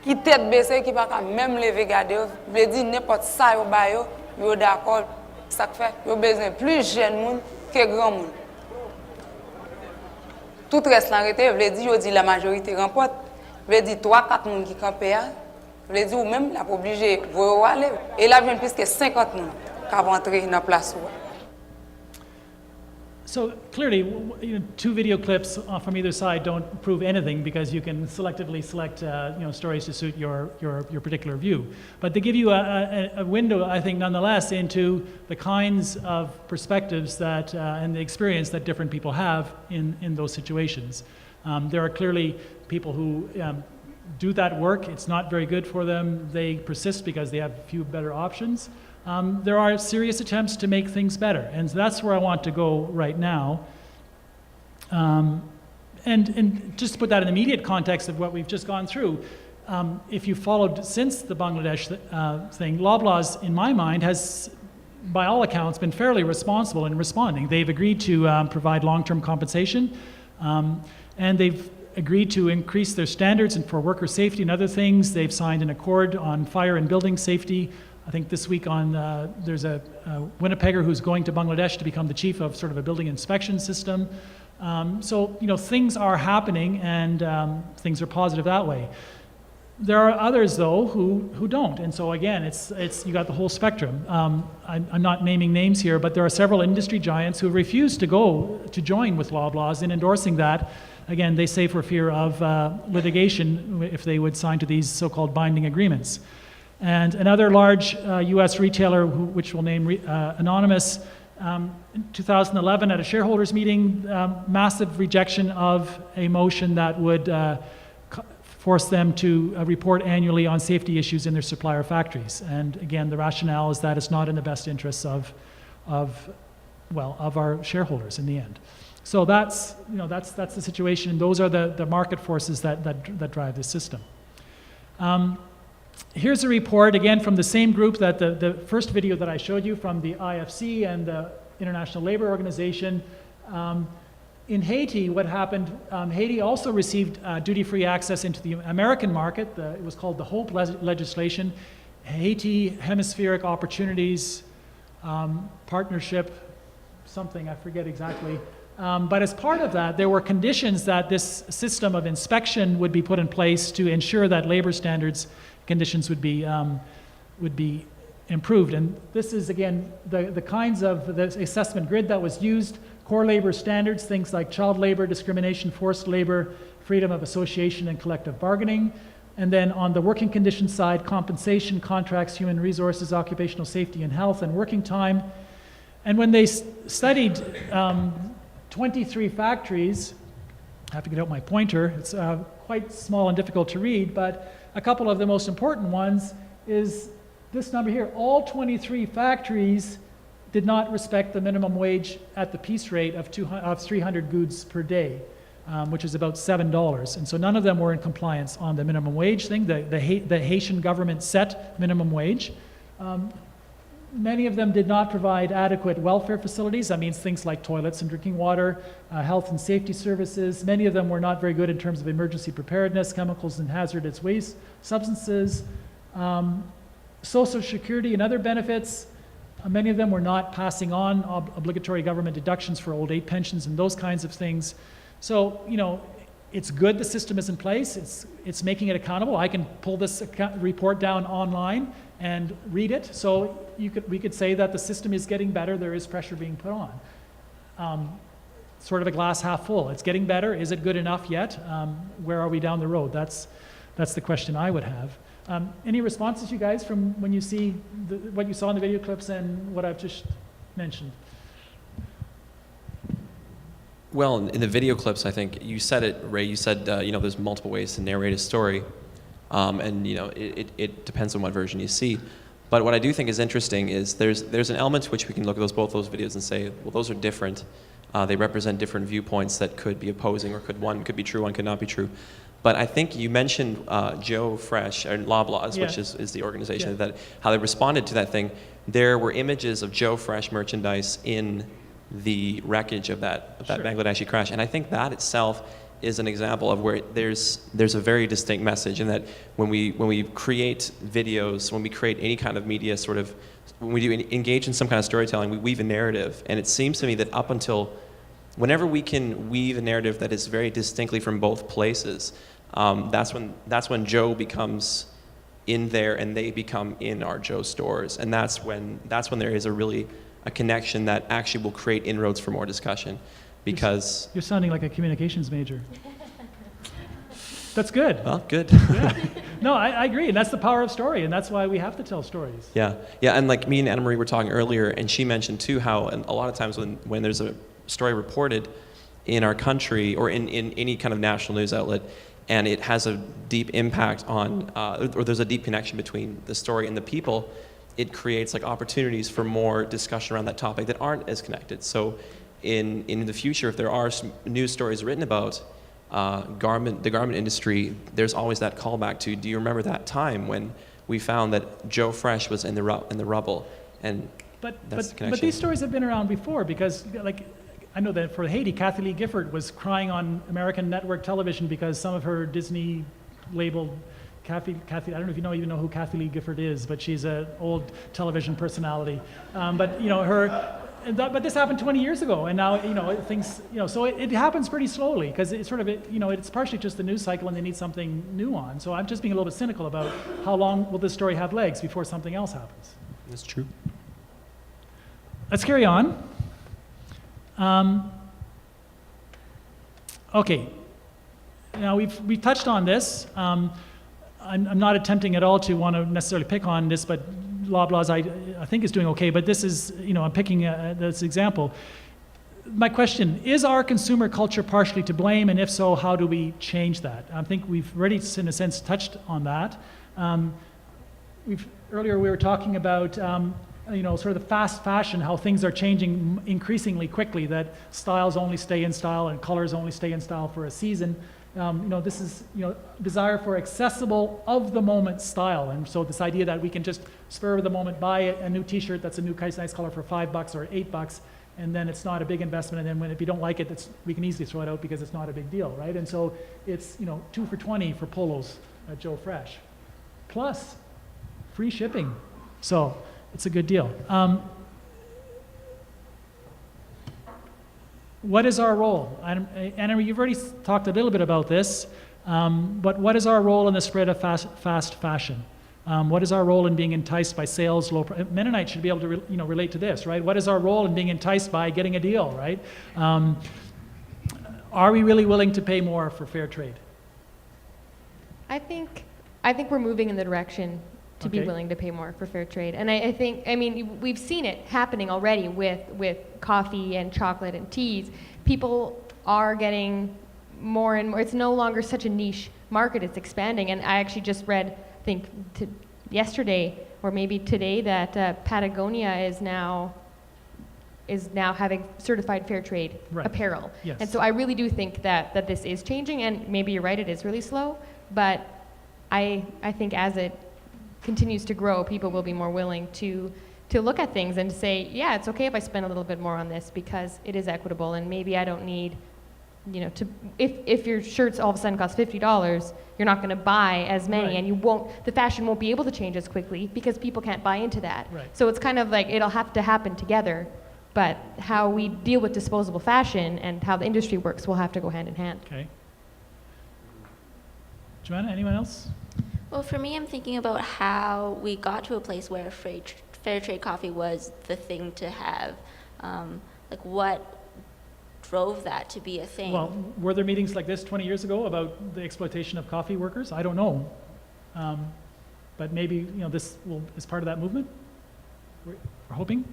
Speaker 10: qui tête baissée qui pas même lever garder, veut dire n'importe ça yo ba yo d'accord. Ça fait yo besoin plus jeune moun que grand moun. Tout reste en réalité veut dire yo dit la majorité remporte, veut dire 3-4 moun qui campé Vle di ou même la pou oblige voyo ale. Et la vient plus que 50 moun qui vont entrer dans place ou.
Speaker 1: So clearly, two video clips from either side don't prove anything because you can selectively select stories to suit your particular view. But they give you a window, I think, nonetheless, into the kinds of perspectives that and the experience that different people have in those situations. There are clearly people who do that work. It's not very good for them. They persist because they have few better options. There are serious attempts to make things better, and that's where I want to go right now. And just to put that in the immediate context of what we've just gone through, if you followed since the Bangladesh thing, Loblaws, in my mind, has, by all accounts, been fairly responsible in responding. They've agreed to provide long-term compensation, and they've agreed to increase their standards and for worker safety and other things. They've signed an accord on fire and building safety. I think this week there's a Winnipegger who's going to Bangladesh to become the chief of sort of a building inspection system. So things are happening and things are positive that way. There are others though who don't, and so again, it's you got the whole spectrum. I'm not naming names here, but there are several industry giants who refuse to join with Loblaws in endorsing that. Again, they say for fear of litigation if they would sign to these so-called binding agreements. And another large U.S. retailer, which we'll name Anonymous, in 2011 at a shareholders meeting, massive rejection of a motion that would force them to report annually on safety issues in their supplier factories. And again, the rationale is that it's not in the best interests of our shareholders in the end. So that's the situation. Those are the market forces that drive the system. Here's a report, again, from the same group that the first video that I showed you from the IFC and the International Labour Organization. In Haiti, what happened, Haiti also received duty-free access into the American market. It was called the HOPE legislation, Haiti Hemispheric Opportunities Partnership, something, I forget exactly. But as part of that, there were conditions that this system of inspection would be put in place to ensure that labor standards conditions would be improved. And this is, again, the kinds of the assessment grid that was used: core labor standards, things like child labor, discrimination, forced labor, freedom of association and collective bargaining. And then on the working conditions side, compensation, contracts, human resources, occupational safety and health, and working time. And when they studied 23 factories, I have to get out my pointer, it's quite small and difficult to read, but a couple of the most important ones is this number here. All 23 factories did not respect the minimum wage at the piece rate of 300 goods per day, which is about $7. And so none of them were in compliance on the minimum wage thing. The Haitian government set minimum wage. Many of them did not provide adequate welfare facilities. That means things like toilets and drinking water, health and safety services. Many of them were not very good in terms of emergency preparedness, chemicals and hazardous waste substances, social security and other benefits. Many of them were not passing on obligatory government deductions for old age pensions and those kinds of things. So, it's good the system is in place. It's making it accountable. I can pull this report down online and read it. So we could say that the system is getting better. There is pressure being put on. Sort of a glass half full. It's getting better. Is it good enough yet? Where are we down the road? That's the question I would have. Any responses, you guys, from when you see what you saw in the video clips and what I've just mentioned?
Speaker 4: Well, in the video clips, I think you said it, Ray. You said there's multiple ways to narrate a story, and it depends on what version you see. But what I do think is interesting is there's an element to which we can look at both those videos and say, well, those are different. They represent different viewpoints that could be opposing, or one could be true, one could not be true. But I think you mentioned Joe Fresh, or Loblaws, which is the organization, that how they responded to that thing. There were images of Joe Fresh merchandise in the wreckage of that Bangladeshi crash. And I think that itself is an example of where there's a very distinct message, and that when we create videos, when we create any kind of media when we do engage in some kind of storytelling, we weave a narrative. And it seems to me that up until whenever we can weave a narrative that is very distinctly from both places, that's when Joe becomes in there and they become in our Joe stores. And that's when there is a connection that actually will create inroads for more discussion. Because
Speaker 1: you're sounding like a communications major. That's good.
Speaker 4: Well, good.
Speaker 1: Yeah. No, I agree, and that's the power of story, and that's why we have to tell stories.
Speaker 4: Yeah, and like me and Anna Marie were talking earlier, and she mentioned too how a lot of times when there's a story reported in our country or in any kind of national news outlet, and it has a deep impact on, or there's a deep connection between the story and the people, it creates like opportunities for more discussion around that topic that aren't as connected. So in the future, if there are some news stories written about the garment industry, there's always that callback to, do you remember that time when we found that Joe Fresh was in the rubble? And that's the connection.
Speaker 1: But these stories have been around before, because like I know that for Haiti, Kathy Lee Gifford was crying on American network television because some of her Disney labeled Kathy, I don't know if you even know who Kathy Lee Gifford is, but she's an old television personality. But you know but this happened 20 years ago, and now things so it happens pretty slowly, because it's sort of it's partially just the news cycle, and they need something new on. So I'm just being a little bit cynical about how long will this story have legs before something else happens.
Speaker 4: That's true.
Speaker 1: Let's carry on. Okay. Now we've touched on this. I'm not attempting at all to want to necessarily pick on this, but Loblaws I think is doing okay, but this is, I'm picking this example. My question, is our consumer culture partially to blame, and if so, how do we change that? I think we've already, in a sense, touched on that. Earlier we were talking about sort of the fast fashion, how things are changing increasingly quickly, that styles only stay in style and colors only stay in style for a season. This is, desire for accessible, of-the-moment style. And so this idea that we can just spur of the moment buy a new t-shirt that's a new nice color for $5 or $8, and then it's not a big investment, and then if you don't like it, we can easily throw it out because it's not a big deal, right? And so it's, 2 for $20 for polos at Joe Fresh, plus free shipping. So it's a good deal. What is our role? Anna, you've already talked a little bit about this, but what is our role in the spread of fast fashion? What is our role in being enticed by sales? Mennonite should be able to relate to this, right? What is our role in being enticed by getting a deal, right? Are we really willing to pay more for fair trade?
Speaker 2: I think we're moving in the direction to be willing to pay more for fair trade. And I think, we've seen it happening already with coffee and chocolate and teas. People are getting more and more. It's no longer such a niche market. It's expanding. And I actually just read, I think yesterday or maybe today, that Patagonia is now having certified fair trade apparel.
Speaker 1: Yes.
Speaker 2: And so I really do think that this is changing, and maybe you're right, it is really slow, but I think as it continues to grow, people will be more willing to look at things and say, yeah, it's okay if I spend a little bit more on this because it is equitable, and maybe I don't need, if your shirts all of a sudden cost $50, you're not going to buy as many, and the fashion won't be able to change as quickly because people can't buy into that.
Speaker 1: Right.
Speaker 2: So it's kind of like it'll have to happen together, but how we deal with disposable fashion and how the industry works will have to go hand in hand.
Speaker 1: Okay. Joanna, anyone else?
Speaker 3: Well, for me, I'm thinking about how we got to a place where fair trade coffee was the thing to have. What drove that to be a thing?
Speaker 1: Well, were there meetings like this 20 years ago about the exploitation of coffee workers? I don't know. But maybe, this is part of that movement? We're hoping.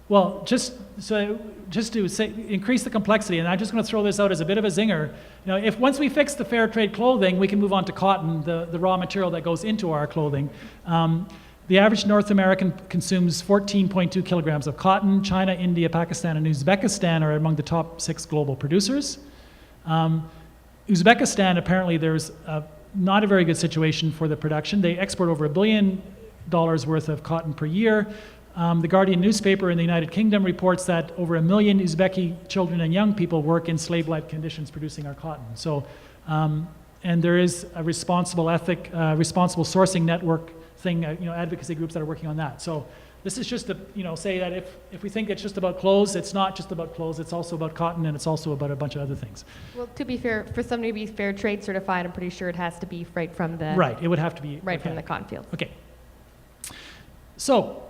Speaker 1: Well, just to say, increase the complexity, and I'm just going to throw this out as a bit of a zinger. If once we fix the fair trade clothing, we can move on to cotton, the raw material that goes into our clothing. The average North American consumes 14.2 kilograms of cotton. China, India, Pakistan, and Uzbekistan are among the top 6 global producers. Uzbekistan, apparently, there's not a very good situation for the production. They export over $1 billion worth of cotton per year. The Guardian newspaper in the United Kingdom reports that over 1 million Uzbeki children and young people work in slave-like conditions producing our cotton. So, and there is a responsible sourcing network thing, advocacy groups that are working on that. So This is just to, say that if we think it's just about clothes, it's not just about clothes, it's also about cotton, and it's also about a bunch of other things.
Speaker 2: Well, to be fair, for somebody to be fair trade certified, I'm pretty sure it has to be right from the
Speaker 1: Right, it would have to be
Speaker 2: right from the cotton field.
Speaker 1: Okay. So,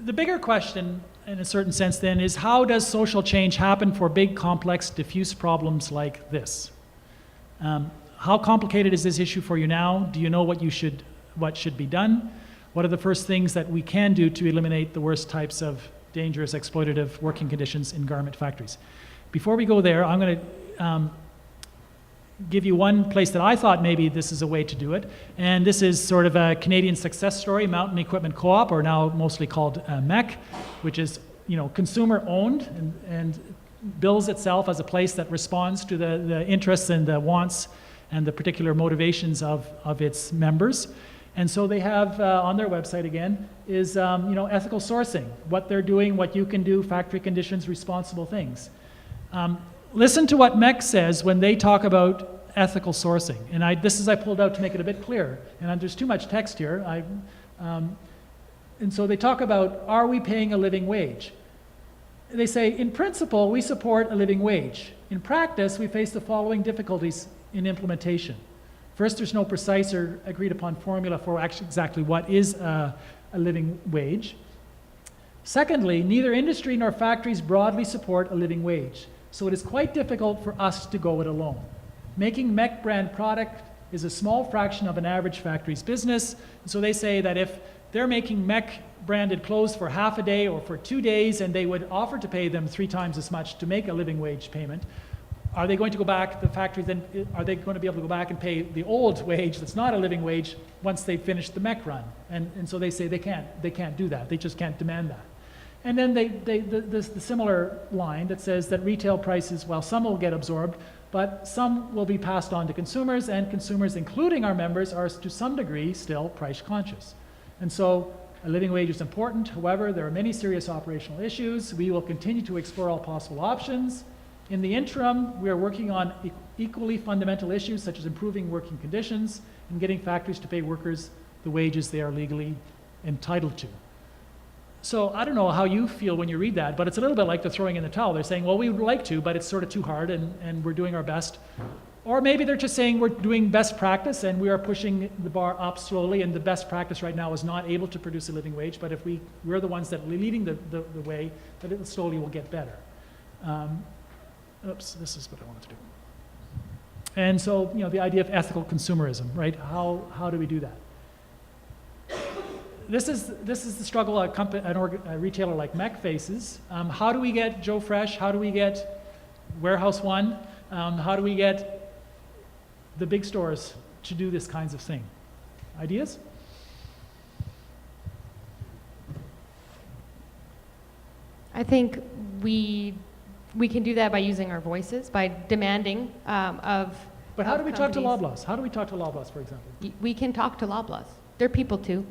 Speaker 1: the bigger question, in a certain sense, then, is how does social change happen for big, complex, diffuse problems like this? How complicated is this issue for you now? Do you know what should be done? What are the first things that we can do to eliminate the worst types of dangerous, exploitative working conditions in garment factories? Before we go there, I'm going to give you one place that I thought maybe this is a way to do it. And this is sort of a Canadian success story, Mountain Equipment Co-op, or now mostly called MEC, which is consumer owned and bills itself as a place that responds to the interests and the wants and the particular motivations of its members. And so they have on their website again is ethical sourcing, what they're doing, what you can do, factory conditions, responsible things. Listen to what MEC says when they talk about ethical sourcing. And I pulled out to make it a bit clearer. And there's too much text here. And so they talk about, are we paying a living wage? They say, in principle, we support a living wage. In practice, we face the following difficulties in implementation. First, there's no precise or agreed upon formula for actually exactly what is a living wage. Secondly, neither industry nor factories broadly support a living wage. So it is quite difficult for us to go it alone. Making MEC brand product is a small fraction of an average factory's business. So they say that if they're making MEC branded clothes for half a day or for 2 days, and they would offer to pay them 3 times as much to make a living wage payment, are they going to go back, the factories then, are they going to be able to go back and pay the old wage that's not a living wage once they've finished the MEC run? And so they say they can't do that. They just can't demand that. And then the similar line that says that retail prices, well, some will get absorbed, but some will be passed on to consumers, and consumers, including our members, are to some degree still price conscious. And so a living wage is important. However, there are many serious operational issues. We will continue to explore all possible options. In the interim, we are working on equally fundamental issues such as improving working conditions and getting factories to pay workers the wages they are legally entitled to. So I don't know how you feel when you read that, but it's a little bit like they're throwing in the towel. They're saying, well, we would like to, but it's sort of too hard, and we're doing our best. Or maybe they're just saying we're doing best practice and we are pushing the bar up slowly, and the best practice right now is not able to produce a living wage, but if we're the ones that are leading the way, that it slowly will get better. Oops, this is what I wanted to do. And so, the idea of ethical consumerism, right? How do we do that? This is the struggle a retailer like MEC faces. How do we get Joe Fresh? How do we get Warehouse One? How do we get the big stores to do this kinds of thing? Ideas?
Speaker 2: I think we can do that by using our voices, by demanding of.
Speaker 1: But how do we talk to
Speaker 2: companies.
Speaker 1: Loblaws? How do we talk to Loblaws, for example?
Speaker 2: We can talk to Loblaws. They're people too.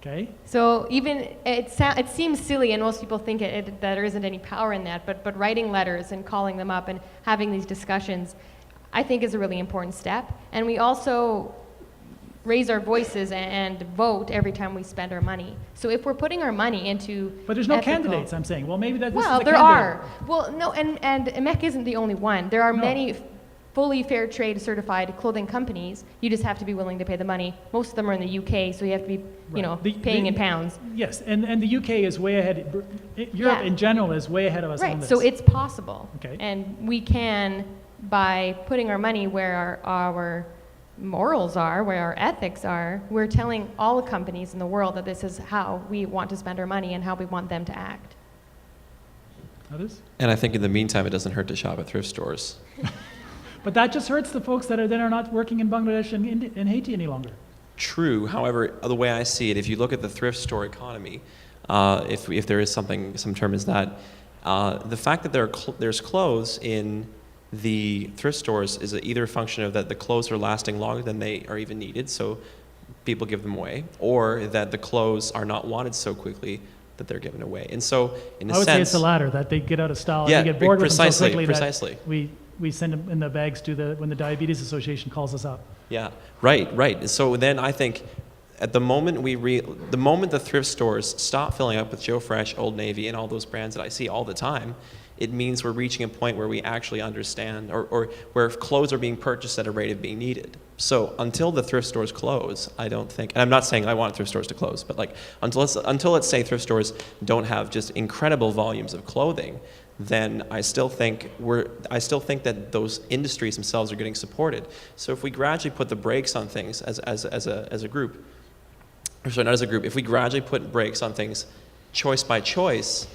Speaker 1: Okay.
Speaker 2: So even it seems silly, and most people think that there isn't any power in that. But writing letters and calling them up and having these discussions, I think, is a really important step. And we also raise our voices and vote every time we spend our money. So if we're putting our money into
Speaker 1: But there's no
Speaker 2: ethical,
Speaker 1: candidates, I'm saying. Well, maybe that this
Speaker 2: well,
Speaker 1: is a
Speaker 2: there
Speaker 1: candidate.
Speaker 2: are. Well, no, and MEC isn't the only one. There are
Speaker 1: No.
Speaker 2: many fully fair trade certified clothing companies. You just have to be willing to pay the money. Most of them are in the UK, so you have to be,
Speaker 1: Right.
Speaker 2: paying in pounds.
Speaker 1: Yes, and the UK is way ahead. Europe
Speaker 2: Yeah.
Speaker 1: in general is way ahead of us on
Speaker 2: Right,
Speaker 1: this.
Speaker 2: so it's possible.
Speaker 1: Okay.
Speaker 2: And we can, by putting our money where our morals are, where our ethics are, we're telling all the companies in the world that this is how we want to spend our money and how we want them to act.
Speaker 1: Others?
Speaker 4: And I think in the meantime, it doesn't hurt to shop at thrift stores.
Speaker 1: But that just hurts the folks that are not working in Bangladesh and Haiti any longer.
Speaker 4: True. However, the way I see it, if you look at the thrift store economy, if there is some term is that, the fact that there's clothes in the thrift stores is either a function of that the clothes are lasting longer than they are even needed, so people give them away, or that the clothes are not wanted so quickly that they're given away. And so, in a
Speaker 1: I would
Speaker 4: sense,
Speaker 1: say it's the latter, that they get out of style
Speaker 4: Yeah,
Speaker 1: and they get bored with them so quickly
Speaker 4: precisely.
Speaker 1: that we send them in the bags when the Diabetes Association calls us up.
Speaker 4: Yeah, right. So then I think at the moment the moment the thrift stores stop filling up with Joe Fresh, Old Navy, and all those brands that I see all the time, it means we're reaching a point where we actually understand, or where clothes are being purchased at a rate of being needed. So until the thrift stores close, I don't think, and I'm not saying I want thrift stores to close, but like until let's say thrift stores don't have just incredible volumes of clothing, then I still think that those industries themselves are getting supported. So if we gradually put the brakes on things as a group, or sorry, not as a group, if we gradually put brakes on things choice by choice,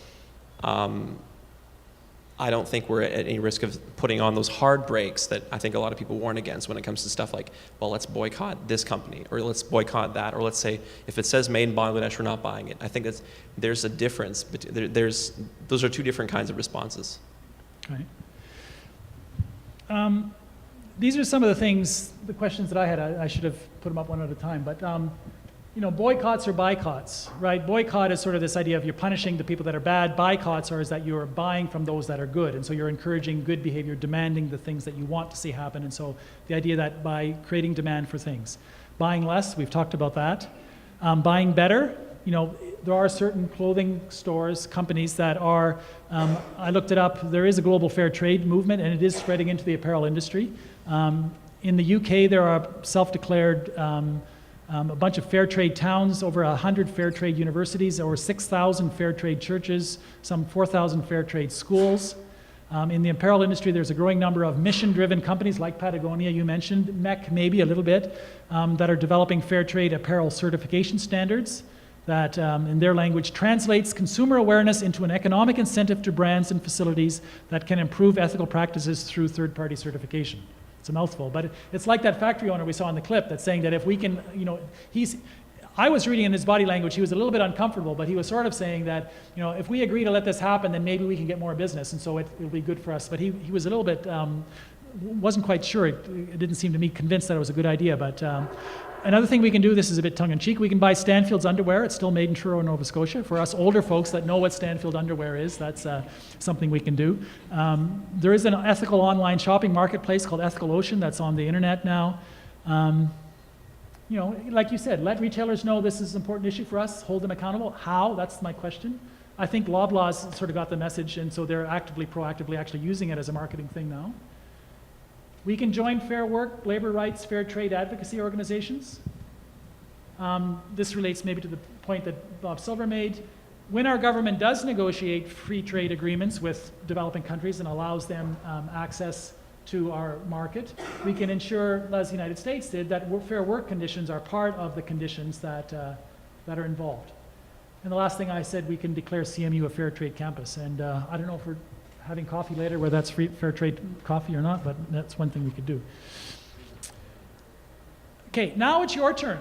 Speaker 4: I don't think we're at any risk of putting on those hard brakes that I think a lot of people warn against when it comes to stuff like, well, let's boycott this company, or let's boycott that, or let's say if it says made in Bangladesh, we're not buying it. I think there's a difference. Those are two different kinds of responses.
Speaker 1: Right. These are some of the questions that I had. I should have put them up one at a time, but boycotts or boycotts, right? Boycott is sort of this idea of you're punishing the people that are bad. Boycotts is that you're buying from those that are good, and so you're encouraging good behavior, demanding the things that you want to see happen. And so the idea that by creating demand for things, buying less, we've talked about that. Buying better, there are certain clothing stores, companies that are, I looked it up, there is a global fair trade movement, and it is spreading into the apparel industry. In the UK, there are self-declared a bunch of fair trade towns, over 100 fair trade universities, over 6,000 fair trade churches, some 4,000 fair trade schools. In the apparel industry, there's a growing number of mission-driven companies like Patagonia, you mentioned, MEC maybe a little bit, that are developing fair trade apparel certification standards that, in their language, translates consumer awareness into an economic incentive to brands and facilities that can improve ethical practices through third-party certification. It's a mouthful, but it's like that factory owner we saw in the clip that's saying that if we can, I was reading in his body language, he was a little bit uncomfortable, but he was sort of saying that, if we agree to let this happen, then maybe we can get more business, and so it'll be good for us. But he was a little bit, wasn't quite sure. It didn't seem to me convinced that it was a good idea, but another thing we can do, this is a bit tongue-in-cheek, we can buy Stanfield's underwear. It's still made in Truro, Nova Scotia. For us older folks that know what Stanfield underwear is, that's something we can do. There is an ethical online shopping marketplace called Ethical Ocean that's on the internet now. Like you said, let retailers know this is an important issue for us, hold them accountable. How? That's my question. I think Loblaws sort of got the message, and so they're proactively actually using it as a marketing thing now. We can join fair work, labor rights, fair trade advocacy organizations. This relates maybe to the point that Bob Silver made. When our government does negotiate free trade agreements with developing countries and allows them access to our market, we can ensure, as the United States did, that fair work conditions are part of the conditions that are involved. And the last thing I said, we can declare CMU a fair trade campus. And I don't know if we're having coffee later, whether that's fair trade coffee or not, but that's one thing we could do. Okay, now it's your turn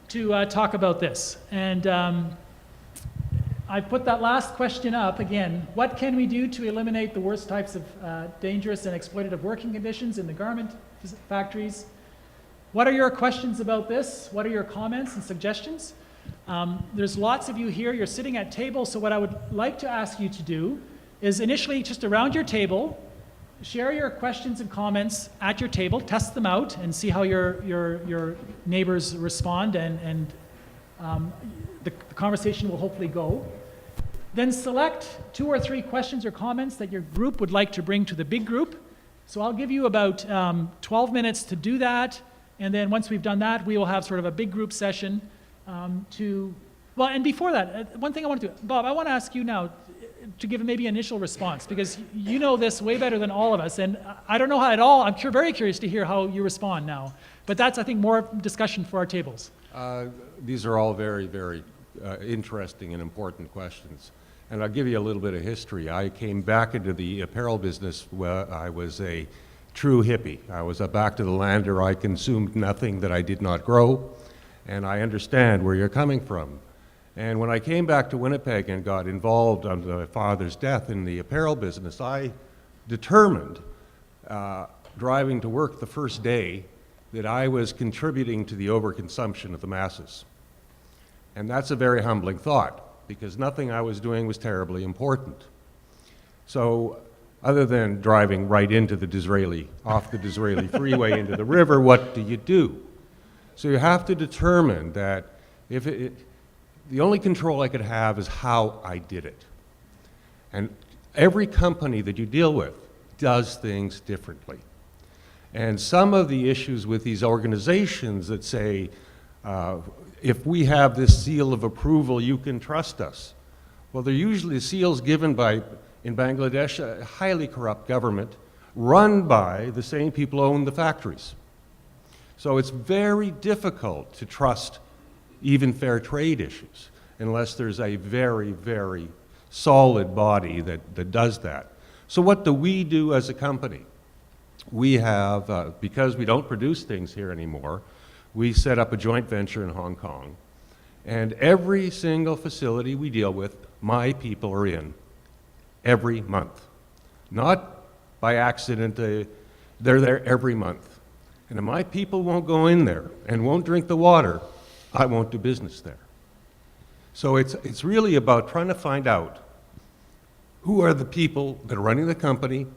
Speaker 1: to talk about this. And I put that last question up again. What can we do to eliminate the worst types of dangerous and exploitative working conditions in the garment factories? What are your questions about this? What are your comments and suggestions? There's lots of you here. You're sitting at tables, so what I would like to ask you to do is initially just around your table, share your questions and comments at your table, test them out, and see how your neighbors respond, and the conversation will hopefully go. Then select 2 or 3 questions or comments that your group would like to bring to the big group. So I'll give you about 12 minutes to do that, and then once we've done that, we will have sort of a big group session well, and before that, one thing I want to do, Bob, I want to ask you now to give maybe initial response, because you know this way better than all of us, and I don't know how at all. I'm very curious to hear how you respond now, but that's, I think, more discussion for our tables.
Speaker 5: These are all very, very interesting and important questions, and I'll give you a little bit of history. I came back into the apparel business where I was a true hippie. I was a back to the lander. I consumed nothing that I did not grow, and I understand where you're coming from. And when I came back to Winnipeg and got involved on my father's death in the apparel business, I determined, driving to work the first day, that I was contributing to the overconsumption of the masses. And that's a very humbling thought, because nothing I was doing was terribly important. So, other than driving right into the Disraeli, off the Disraeli freeway into the river, what do? So you have to determine that The only control I could have is how I did it. And every company that you deal with does things differently. And some of the issues with these organizations that say, if we have this seal of approval, you can trust us. Well, they're usually seals given by, in Bangladesh, a highly corrupt government run by the same people who own the factories. So it's very difficult to trust even fair trade issues unless there's a very, very solid body that does that. So what do we do as a company? We have, because we don't produce things here anymore, we set up a joint venture in Hong Kong. And every single facility we deal with, my people are in every month. Not by accident, they're there every month. And if my people won't go in there and won't drink the water, I won't do business there. So it's really about trying to find out who are the people that are running the company,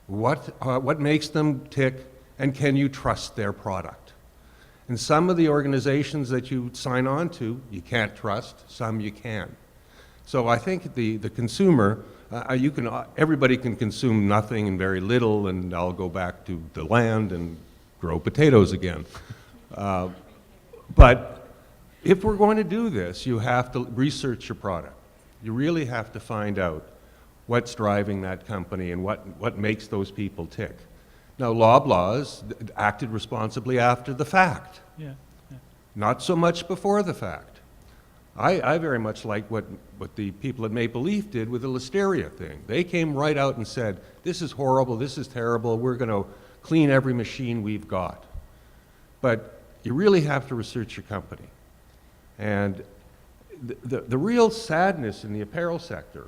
Speaker 5: what makes them tick, and can you trust their product? And some of the organizations that you sign on to, you can't trust, some you can. So I think the consumer, everybody can consume nothing and very little, and I'll go back to the land and grow potatoes again. But if we're going to do this, you have to research your product. You really have to find out what's driving that company and what makes those people tick. Now, Loblaws acted responsibly after the fact, not so much before the fact. I very much like what the people at Maple Leaf did with the Listeria thing. They came right out and said, this is horrible, this is terrible, we're going to clean every machine we've got. But you really have to research your company. And the real sadness in the apparel sector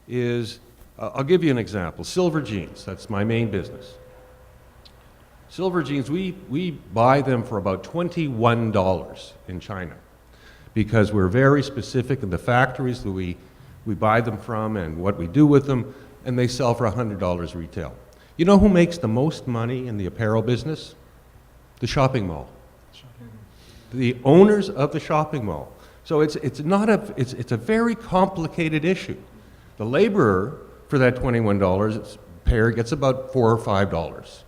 Speaker 5: is, I'll give you an example, Silver Jeans, that's my main business. Silver Jeans, we buy them for about $21 in China because we're very specific in the factories that we buy them from and what we do with them, and they sell for $100 retail. You know who makes the most money in the apparel business? The shopping mall. The owners of the shopping mall. So it's a very complicated issue. The laborer for that $21 pair gets about $4 or $5.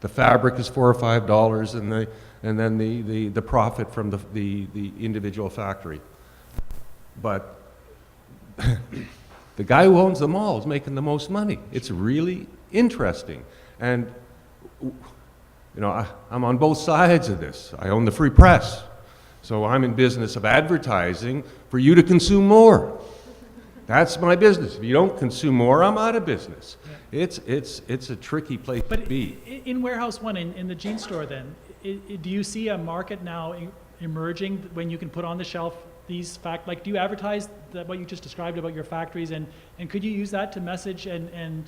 Speaker 5: The fabric is $4 or $5, and then the profit from the individual factory. But the guy who owns the mall is making the most money. It's really interesting. And you know, I'm on both sides of this. I own the free press. So I'm in business of advertising for you to consume more. That's my business. If you don't consume more, I'm out of business. Yeah. It's a tricky place to be.
Speaker 1: In Warehouse 1, in the jean store then, do you see a market now emerging when you can put on the shelf these do you advertise what you just described about your factories, and could you use that to message and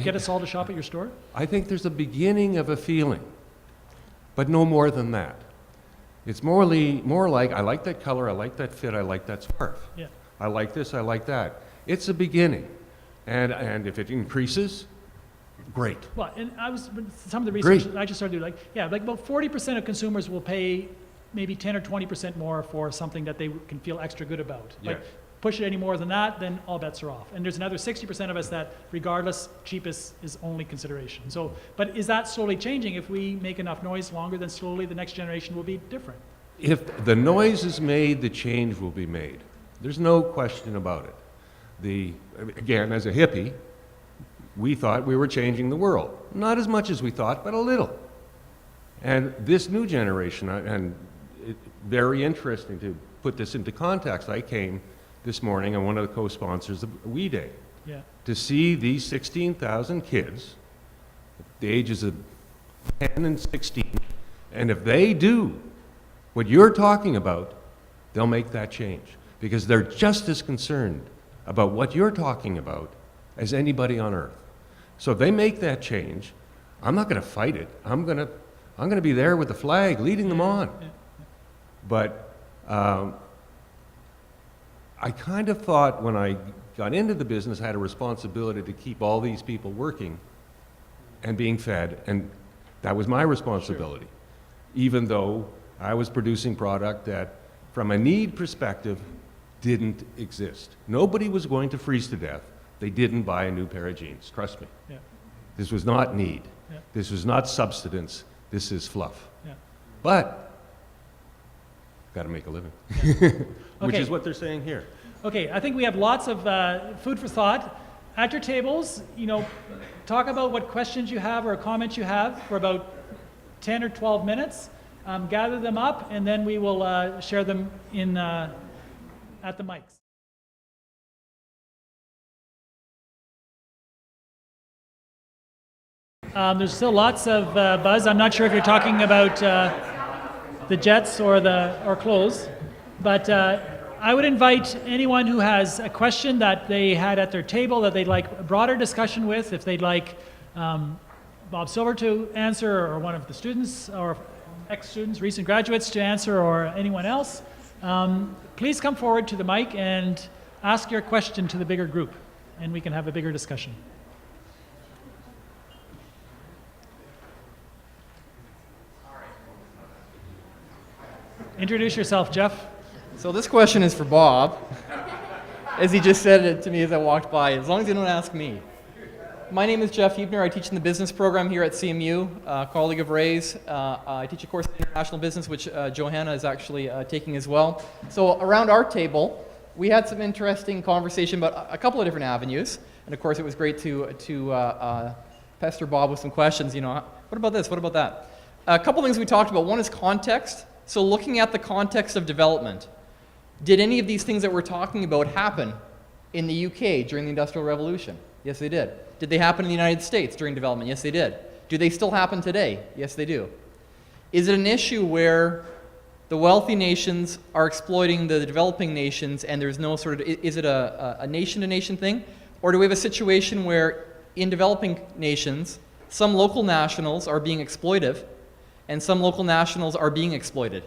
Speaker 1: get us all to shop at your store?
Speaker 5: I think there's a beginning of a feeling, but no more than that. It's more like, I like that color, I like that fit, I like that scarf. Yeah. I like this, I like that. It's a beginning. And if it increases, great. Well,
Speaker 1: and some of the research I just started doing, like about 40% of consumers will pay maybe 10 or 20% more for something that they can feel extra good about.
Speaker 5: Yeah.
Speaker 1: Like, push it any more than that, then all bets are off. And there's another 60% of us that, regardless, cheapest is only consideration. So, but is that slowly changing? If we make enough noise longer, then slowly the next generation will be different.
Speaker 5: If the noise is made, the change will be made. There's no question about it. Again, as a hippie, we thought we were changing the world. Not as much as we thought, but a little. And this new generation, and very interesting to put this into context, I came this morning on one of the co-sponsors of We Day to see these 16,000 kids, the ages of 10 and 16, and if they do what you're talking about, they'll make that change because they're just as concerned about what you're talking about as anybody on earth. So if they make that change, I'm not going to fight it. I'm going to be there with the flag, leading them on. But I kind of thought when I got into the business, I had a responsibility to keep all these people working and being fed, and that was my responsibility. Sure. Even though I was producing product that from a need perspective, didn't exist. Nobody was going to freeze to death. They didn't buy a new pair of jeans, trust me.
Speaker 1: Yeah.
Speaker 5: This was not need.
Speaker 1: Yeah.
Speaker 5: This was not subsistence. This is fluff.
Speaker 1: Yeah.
Speaker 5: But, got to make a living, which
Speaker 1: Okay.
Speaker 5: is what they're saying here.
Speaker 1: Okay, I think we have lots of food for thought. At your tables, talk about what questions you have or comments you have for about 10 or 12 minutes. Gather them up, and then we will share them in at the mics. There's still lots of buzz. I'm not sure if you're talking about the Jets or clothes, but I would invite anyone who has a question that they had at their table that they'd like a broader discussion with, if they'd like Bob Silver to answer, or one of the students, or ex-students, recent graduates to answer, or anyone else, please come forward to the mic and ask your question to the bigger group, and we can have a bigger discussion. Introduce yourself, Jeff.
Speaker 11: So this question is for Bob, as he just said it to me as I walked by, as long as you don't ask me. My name is Jeff Huebner. I teach in the business program here at CMU, colleague of Ray's. I teach a course in international business, which Johanna is actually taking as well. So around our table, we had some interesting conversation about a couple of different avenues. And of course, it was great to pester Bob with some questions. What about this? What about that? A couple things we talked about. One is context. So looking at the context of development. Did any of these things that we're talking about happen in the UK during the Industrial Revolution? Yes, they did. Did they happen in the United States during development? Yes, they did. Do they still happen today? Yes, they do. Is it an issue where the wealthy nations are exploiting the developing nations, and there's no sort of, is it a nation-to-nation thing? Or do we have a situation where in developing nations, some local nationals are being exploitive, and some local nationals are being exploited?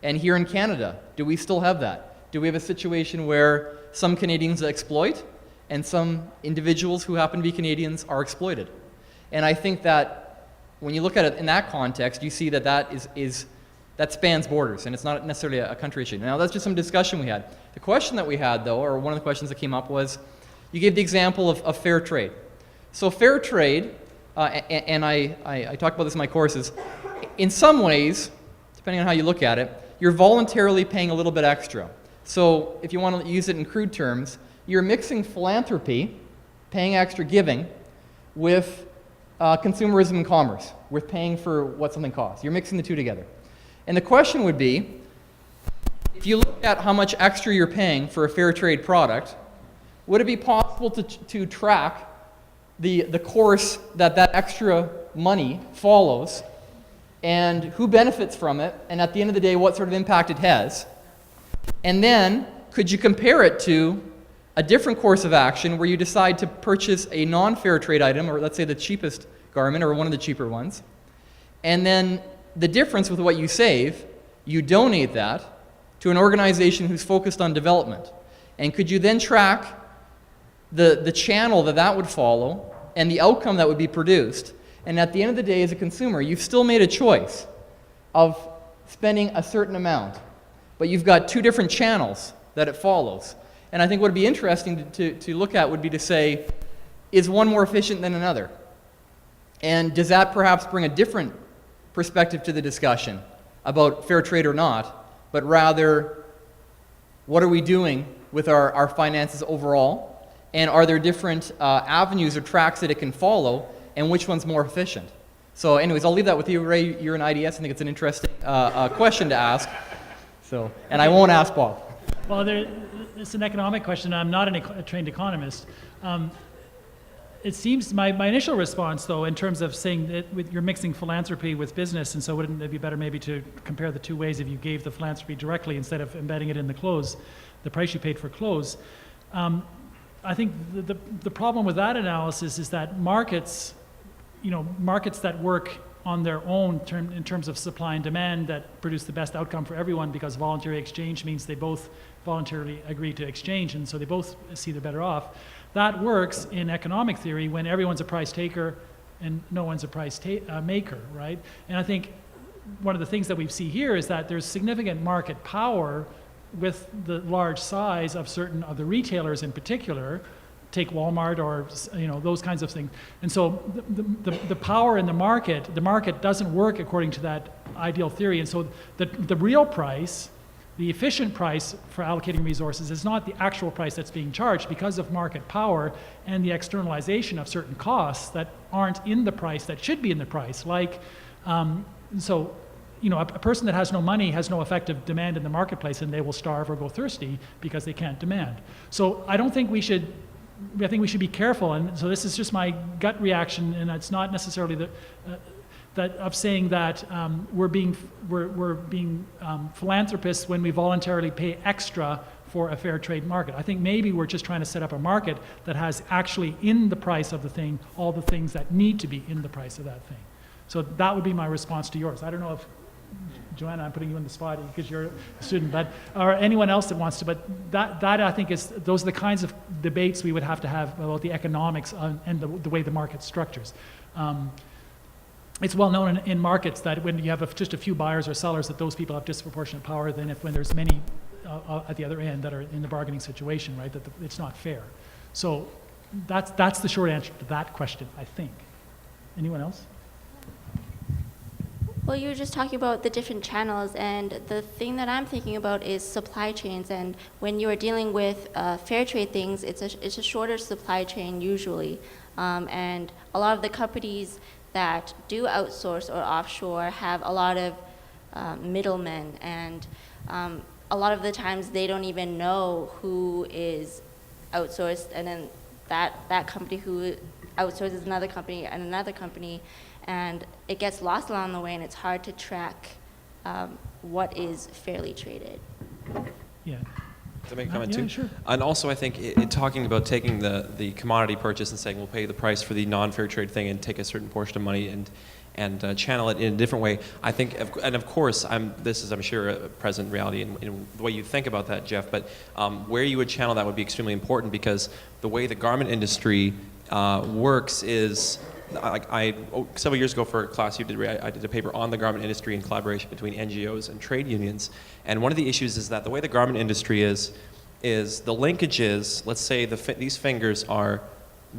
Speaker 11: And here in Canada, do we still have that? Do we have a situation where some Canadians exploit and some individuals who happen to be Canadians are exploited? And I think that when you look at it in that context, you see that that spans borders, and it's not necessarily a country issue. Now, that's just some discussion we had. The question that we had, though, or one of the questions that came up was, you gave the example of fair trade. So fair trade, and I talk about this in my courses, in some ways, depending on how you look at it, you're voluntarily paying a little bit extra. So if you want to use it in crude terms, you're mixing philanthropy, paying extra giving, with consumerism and commerce, with paying for what something costs. You're mixing the two together. And the question would be, if you look at how much extra you're paying for a fair trade product, would it be possible to track the course that extra money follows, and who benefits from it, and at the end of the day, what sort of impact it has? And then, could you compare it to a different course of action where you decide to purchase a non-fair trade item, or let's say the cheapest garment, or one of the cheaper ones, and then the difference with what you save, you donate that to an organization who's focused on development. And could you then track the channel that would follow and the outcome that would be produced? And at the end of the day, as a consumer, you've still made a choice of spending a certain amount, but you've got two different channels that it follows. And I think what would be interesting to look at would be to say, is one more efficient than another? And does that perhaps bring a different perspective to the discussion about fair trade or not, but rather, what are we doing with our finances overall? And are there different avenues or tracks that it can follow, and which one's more efficient? So anyways, I'll leave that with you, Ray. You're an IDS. I think it's an interesting question to ask. So, and I won't ask Bob.
Speaker 1: Well, it's an economic question. I'm not a trained economist. It seems my initial response, though, in terms of saying that you're mixing philanthropy with business, and so wouldn't it be better maybe to compare the two ways if you gave the philanthropy directly instead of embedding it in the clothes, the price you paid for clothes? I think the problem with that analysis is that markets that work on their own in terms of supply and demand that produce the best outcome for everyone, because voluntary exchange means they both voluntarily agree to exchange, and so they both see they're better off. That works in economic theory when everyone's a price taker and no one's a price maker, right? And I think one of the things that we see here is that there's significant market power with the large size of certain of the retailers in particular, take Walmart or those kinds of things. And so the power in the market doesn't work according to that ideal theory. And so the real price, the efficient price for allocating resources is not the actual price that's being charged because of market power and the externalization of certain costs that aren't in the price that should be in the price. Like, a person that has no money has no effective demand in the marketplace, and they will starve or go thirsty because they can't demand. So I think we should be careful, and so this is just my gut reaction, and it's not necessarily that of saying that we're being philanthropists when we voluntarily pay extra for a fair trade market. I think maybe we're just trying to set up a market that has actually in the price of the thing all the things that need to be in the price of that thing. So that would be my response to yours. I don't know if, Joanna, I'm putting you on the spot because you're a student, or anyone else that wants to, but that I think those are the kinds of debates we would have to have about the economics and the way the market structures. It's well known in markets that when you have just a few buyers or sellers, that those people have disproportionate power than when there's many at the other end that are in the bargaining situation, right? That it's not fair. So that's the short answer to that question, I think. Anyone else?
Speaker 3: Well, you were just talking about the different channels, and the thing that I'm thinking about is supply chains. And when you are dealing with fair trade things, it's a shorter supply chain usually. And a lot of the companies that do outsource or offshore have a lot of middlemen, and a lot of the times they don't even know who is outsourced, and then that company who outsources another company and another company, and it gets lost along the way, and it's hard to track what is fairly traded.
Speaker 1: Yeah.
Speaker 4: To make a comment too?
Speaker 1: Sure.
Speaker 4: And also I think talking about taking the commodity purchase and saying we'll pay the price for the non-fair trade thing and take a certain portion of money and channel it in a different way. I think, and of course, this is, I'm sure, a present reality in the way you think about that, Jeff, but where you would channel that would be extremely important, because the way the garment industry works is, several years ago for a class you did, I did a paper on the garment industry in collaboration between NGOs and trade unions. And one of the issues is that the way the garment industry is the linkages, let's say these fingers are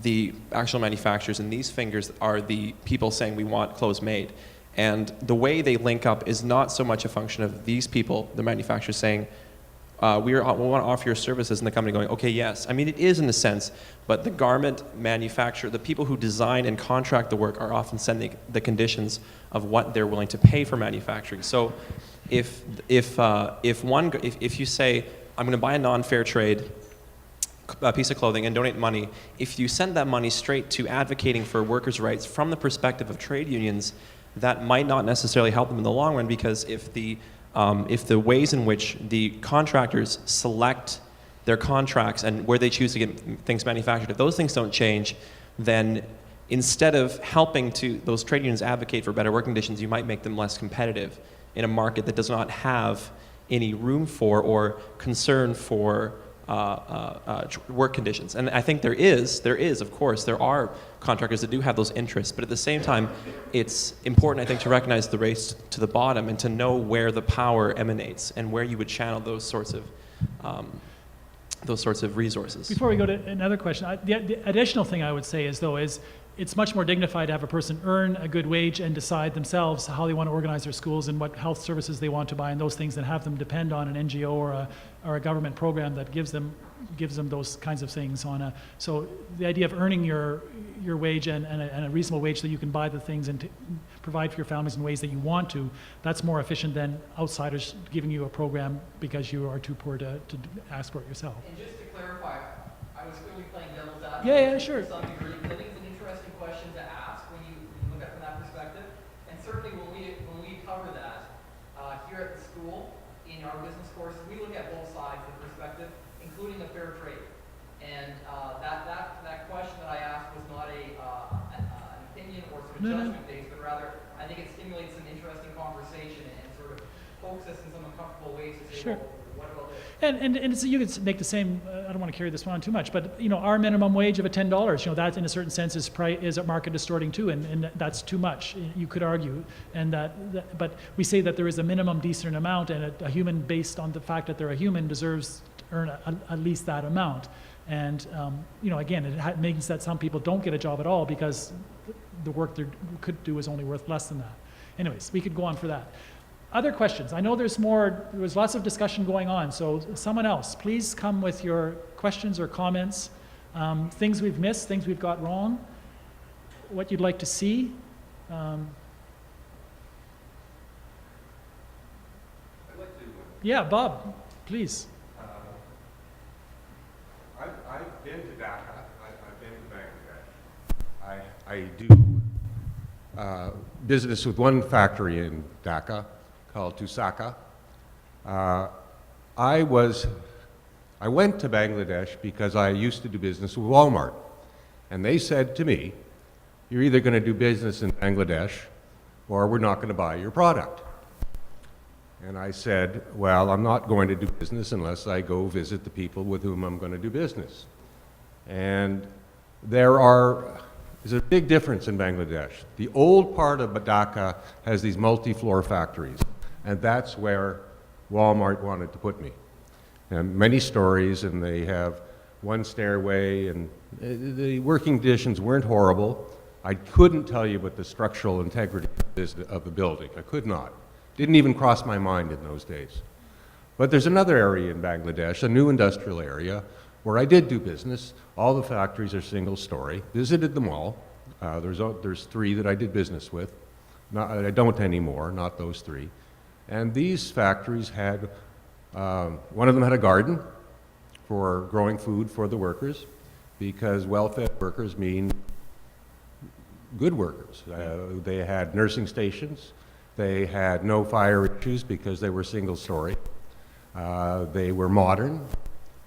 Speaker 4: the actual manufacturers and these fingers are the people saying we want clothes made. And the way they link up is not so much a function of these people, the manufacturers, saying, we want to offer your services, and the company going, okay, yes. I mean, it is in a sense, but the garment manufacturer, the people who design and contract the work are often setting the conditions of what they're willing to pay for manufacturing. So if you say, I'm going to buy a non-fair trade piece of clothing and donate money, if you send that money straight to advocating for workers' rights from the perspective of trade unions, that might not necessarily help them in the long run, because if the ways in which the contractors select their contracts and where they choose to get things manufactured, if those things don't change, then instead of helping those trade unions advocate for better working conditions, you might make them less competitive in a market that does not have any room for or concern for work conditions. And I think there is, of course, there are contractors that do have those interests, but at the same time, it's important, I think, to recognize the race to the bottom and to know where the power emanates and where you would channel those sorts of resources.
Speaker 1: Before we go to another question, the additional thing I would say is it's much more dignified to have a person earn a good wage and decide themselves how they want to organize their schools and what health services they want to buy and those things, than have them depend on an NGO or a government program that gives them those kinds of things so the idea of earning your wage and a reasonable wage so you can buy the things and provide for your families in ways that you want to, that's more efficient than outsiders giving you a program because you are too poor to ask for it yourself.
Speaker 11: And just to clarify, I was clearly playing devil's advocate.
Speaker 1: Yeah, sure.
Speaker 11: To some degree, because I think it's an interesting question to ask when you look at it from that perspective. And certainly when we cover that here at the school in our business course, we look at both sides of the perspective, including a fair trade. And that question that I asked was not an opinion or sort of judgment based, but rather I think it stimulates some interesting conversation and sort of pokes us in some uncomfortable ways to say,
Speaker 1: Sure.
Speaker 11: well,
Speaker 1: And it's, you could make the same, I don't want to carry this one on too much, but our minimum wage of $10, that in a certain sense is a market distorting too, and that's too much, you could argue. And but we say that there is a minimum decent amount, and a human, based on the fact that they're a human, deserves to earn at least that amount. And again, it means that some people don't get a job at all because the work they could do is only worth less than that. Anyways, we could go on for that. Other questions? I know there was lots of discussion going on, so someone else, please come with your questions or comments, things we've missed, things we've got wrong, what you'd like to see. Yeah, Bob, please.
Speaker 5: I've been to Dhaka, I've been to Bangladesh. I do business with one factory in Dhaka called Tusaka. I went to Bangladesh because I used to do business with Walmart. And they said to me, you're either going to do business in Bangladesh or we're not going to buy your product. And I said, well, I'm not going to do business unless I go visit the people with whom I'm going to do business. And there's a big difference in Bangladesh. The old part of Dhaka has these multi-floor factories, and that's where Walmart wanted to put me. And many stories, and they have one stairway, and the working conditions weren't horrible. I couldn't tell you about the structural integrity of the building. I could not. Didn't even cross my mind in those days. But there's another area in Bangladesh, a new industrial area, where I did do business. All the factories are single story. Visited them all. There's 3 that I did business with. I don't anymore, not those 3. And these factories had, one of them had a garden for growing food for the workers, because well-fed workers mean good workers. They had nursing stations. They had no fire issues because they were single story. They were modern.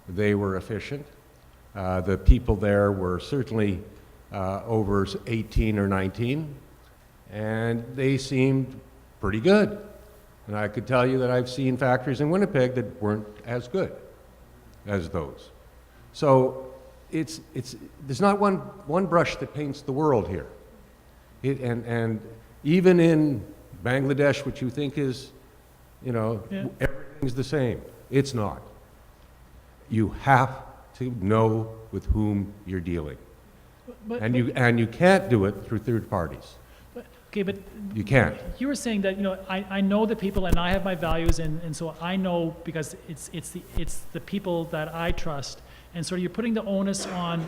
Speaker 5: They were efficient. The people there were certainly over 18 or 19, and they seemed pretty good. And I could tell you that I've seen factories in Winnipeg that weren't as good as those. So there's not one brush that paints the world here. And even in Bangladesh, which you think is, everything's the same, it's not. You have to know with whom you're dealing. And you can't do it through third parties.
Speaker 1: But
Speaker 5: you can't.
Speaker 1: You were saying that I know the people and I have my values, and so I know because it's the people that I trust, and so you're putting the onus on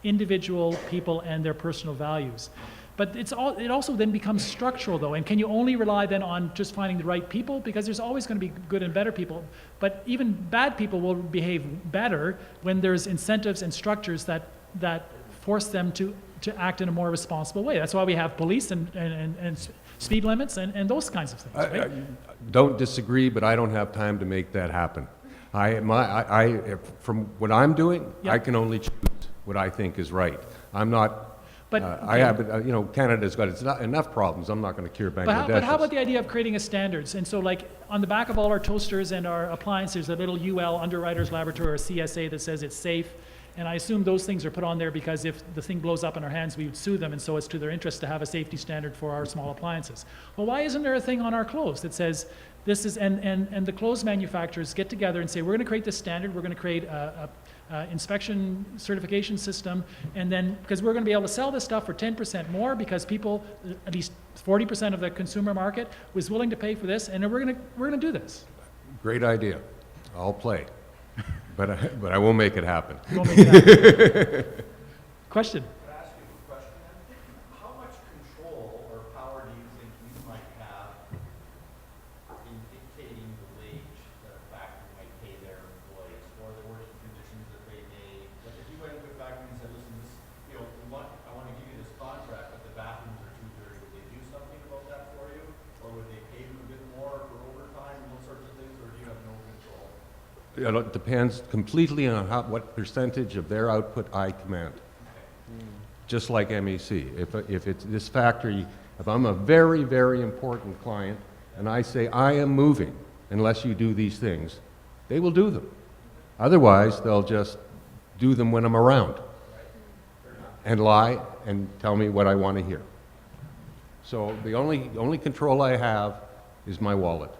Speaker 1: individual people and their personal values. But it also then becomes structural though, and can you only rely then on just finding the right people? Because there's always going to be good and better people, but even bad people will behave better when there's incentives and structures that force them to act in a more responsible way. That's why we have police and speed limits and those kinds of things, right?
Speaker 5: I don't disagree, but I don't have time to make that happen. From what I'm doing,
Speaker 1: Yeah.
Speaker 5: I can only choose what I think is right. I'm not.
Speaker 1: But
Speaker 5: Canada's got enough problems. I'm not going to cure Bangladesh.
Speaker 1: But how about the idea of creating a standards? And so, like on the back of all our toasters and our appliances, there's a little UL Underwriters Laboratory or CSA that says it's safe. And I assume those things are put on there because if the thing blows up in our hands, we would sue them, and so it's to their interest to have a safety standard for our small appliances. Well, why isn't there a thing on our clothes that says this is, and the clothes manufacturers get together and say, we're going to create this standard, we're going to create a inspection certification system, and then, because we're going to be able to sell this stuff for 10% more because people, at least 40% of the consumer market was willing to pay for this, and we're going to do this.
Speaker 5: Great idea. I'll play. But I won't make it happen.
Speaker 1: You won't make it happen. Question?
Speaker 12: Can I ask you a question then? How much control or power do you think you might have in dictating the wage that a factory might pay their employees or the working conditions that they may? Like if you went into a factory and said, listen, this, I want to give you this contract, but the bathrooms are too dirty, would they do something about that for you? Or would they pay you a bit more for overtime and those sorts of things, or do you have no control?
Speaker 5: It depends completely on what percentage of their output I command. Just like MEC. If it's this factory, if I'm a very, very important client and I say, I am moving unless you do these things, they will do them. Otherwise, they'll just do them when I'm around and lie and tell me what I want to hear. So the only control I have is my wallet.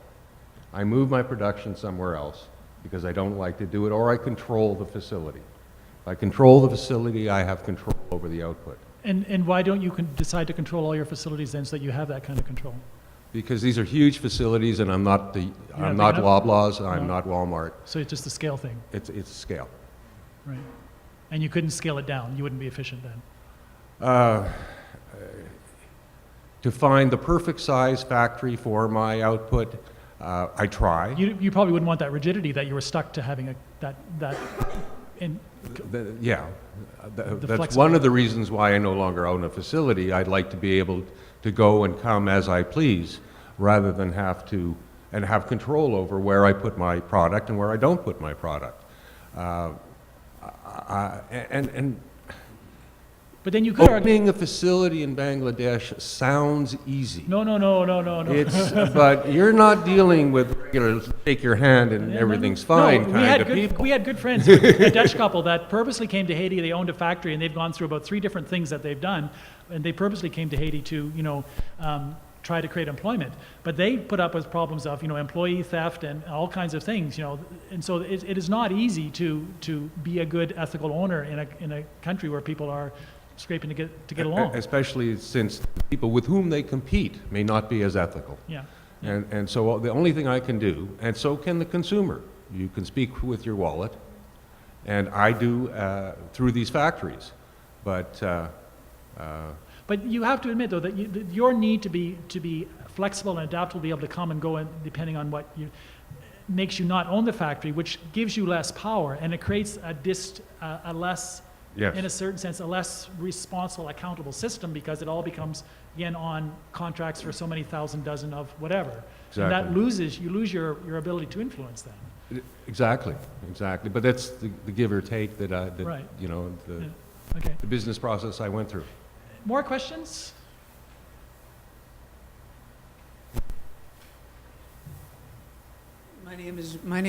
Speaker 5: I move my production somewhere else because I don't like to do it, or I control the facility. If I control the facility, I have control over the output.
Speaker 1: And why don't you decide to control all your facilities then so that you have that kind of control?
Speaker 5: Because these are huge facilities, and I'm not
Speaker 1: not
Speaker 5: Loblaws, and
Speaker 1: No.
Speaker 5: I'm not Walmart.
Speaker 1: So it's just a scale thing,
Speaker 5: It's a scale.
Speaker 1: right? And you couldn't scale it down. You wouldn't be efficient then.
Speaker 5: To find the perfect size factory for my output, I try.
Speaker 1: You probably wouldn't want that rigidity that you were stuck to having that in.
Speaker 5: Yeah, that's
Speaker 1: flexible-
Speaker 5: one of the reasons why I no longer own a facility. I'd like to be able to go and come as I please, rather than have to, and have control over where I put my product and where I don't put my product.
Speaker 1: But then you could argue.
Speaker 5: Opening a facility in Bangladesh sounds easy.
Speaker 1: No.
Speaker 5: But you're not dealing with regular shake your hand and everything's fine kind of people.
Speaker 1: We had good friends, a Dutch couple that purposely came to Haiti. They owned a factory, and they've gone through about 3 different things that they've done, and they purposely came to Haiti to, try to create employment. But they put up with problems of, employee theft and all kinds of things, And so it is not easy to be a good ethical owner in a country where people are scraping to get along.
Speaker 5: Especially since the people with whom they compete may not be as ethical.
Speaker 1: Yeah.
Speaker 5: And so the only thing I can do, and so can the consumer, you can speak with your wallet, and I do through these factories. But
Speaker 1: you have to admit, though, that your need to be flexible and adaptable, to be able to come and go, and depending on what makes you not own the factory, which gives you less power, and it creates a less.
Speaker 5: Yes.
Speaker 1: In a certain sense, a less responsible, accountable system, because it all becomes, again, on contracts for so many thousand dozen of whatever.
Speaker 5: Exactly.
Speaker 1: And that you lose your ability to influence them.
Speaker 5: Exactly. But that's the give or take that
Speaker 1: Right. Okay.
Speaker 5: the business process I went through.
Speaker 1: More questions?
Speaker 13: My name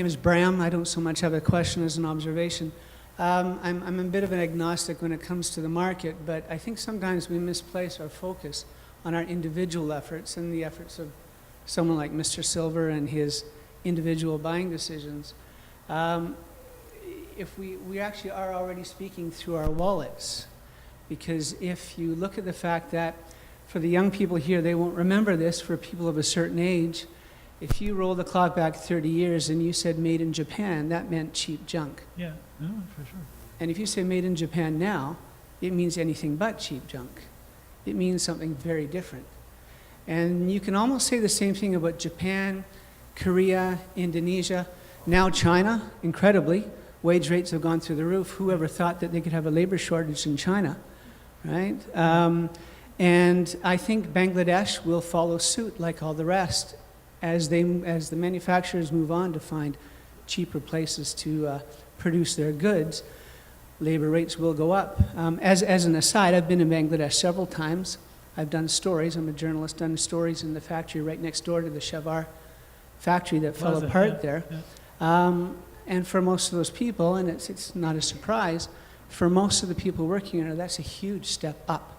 Speaker 13: is Bram. I don't so much have a question as an observation. I'm a bit of an agnostic when it comes to the market, but I think sometimes we misplace our focus on our individual efforts and the efforts of someone like Mr. Silver and his individual buying decisions. If we actually are already speaking through our wallets, because if you look at the fact that for the young people here, they won't remember this, for people of a certain age, if you roll the clock back 30 years and you said made in Japan, that meant cheap junk.
Speaker 1: Yeah, no, for sure.
Speaker 13: And if you say made in Japan now, it means anything but cheap junk. It means something very different. And you can almost say the same thing about Japan, Korea, Indonesia, now China, incredibly. Wage rates have gone through the roof. Whoever thought that they could have a labor shortage in China, right? And I think Bangladesh will follow suit like all the rest as the manufacturers move on to find cheaper places to produce their goods. Labor rates will go up. As an aside, I've been in Bangladesh several times. I've done stories. I'm a journalist, done stories in the factory right next door to the Shavar factory that fell apart there. Yeah. And for most of those people, and it's not a surprise, for most of the people working in there, that's a huge step up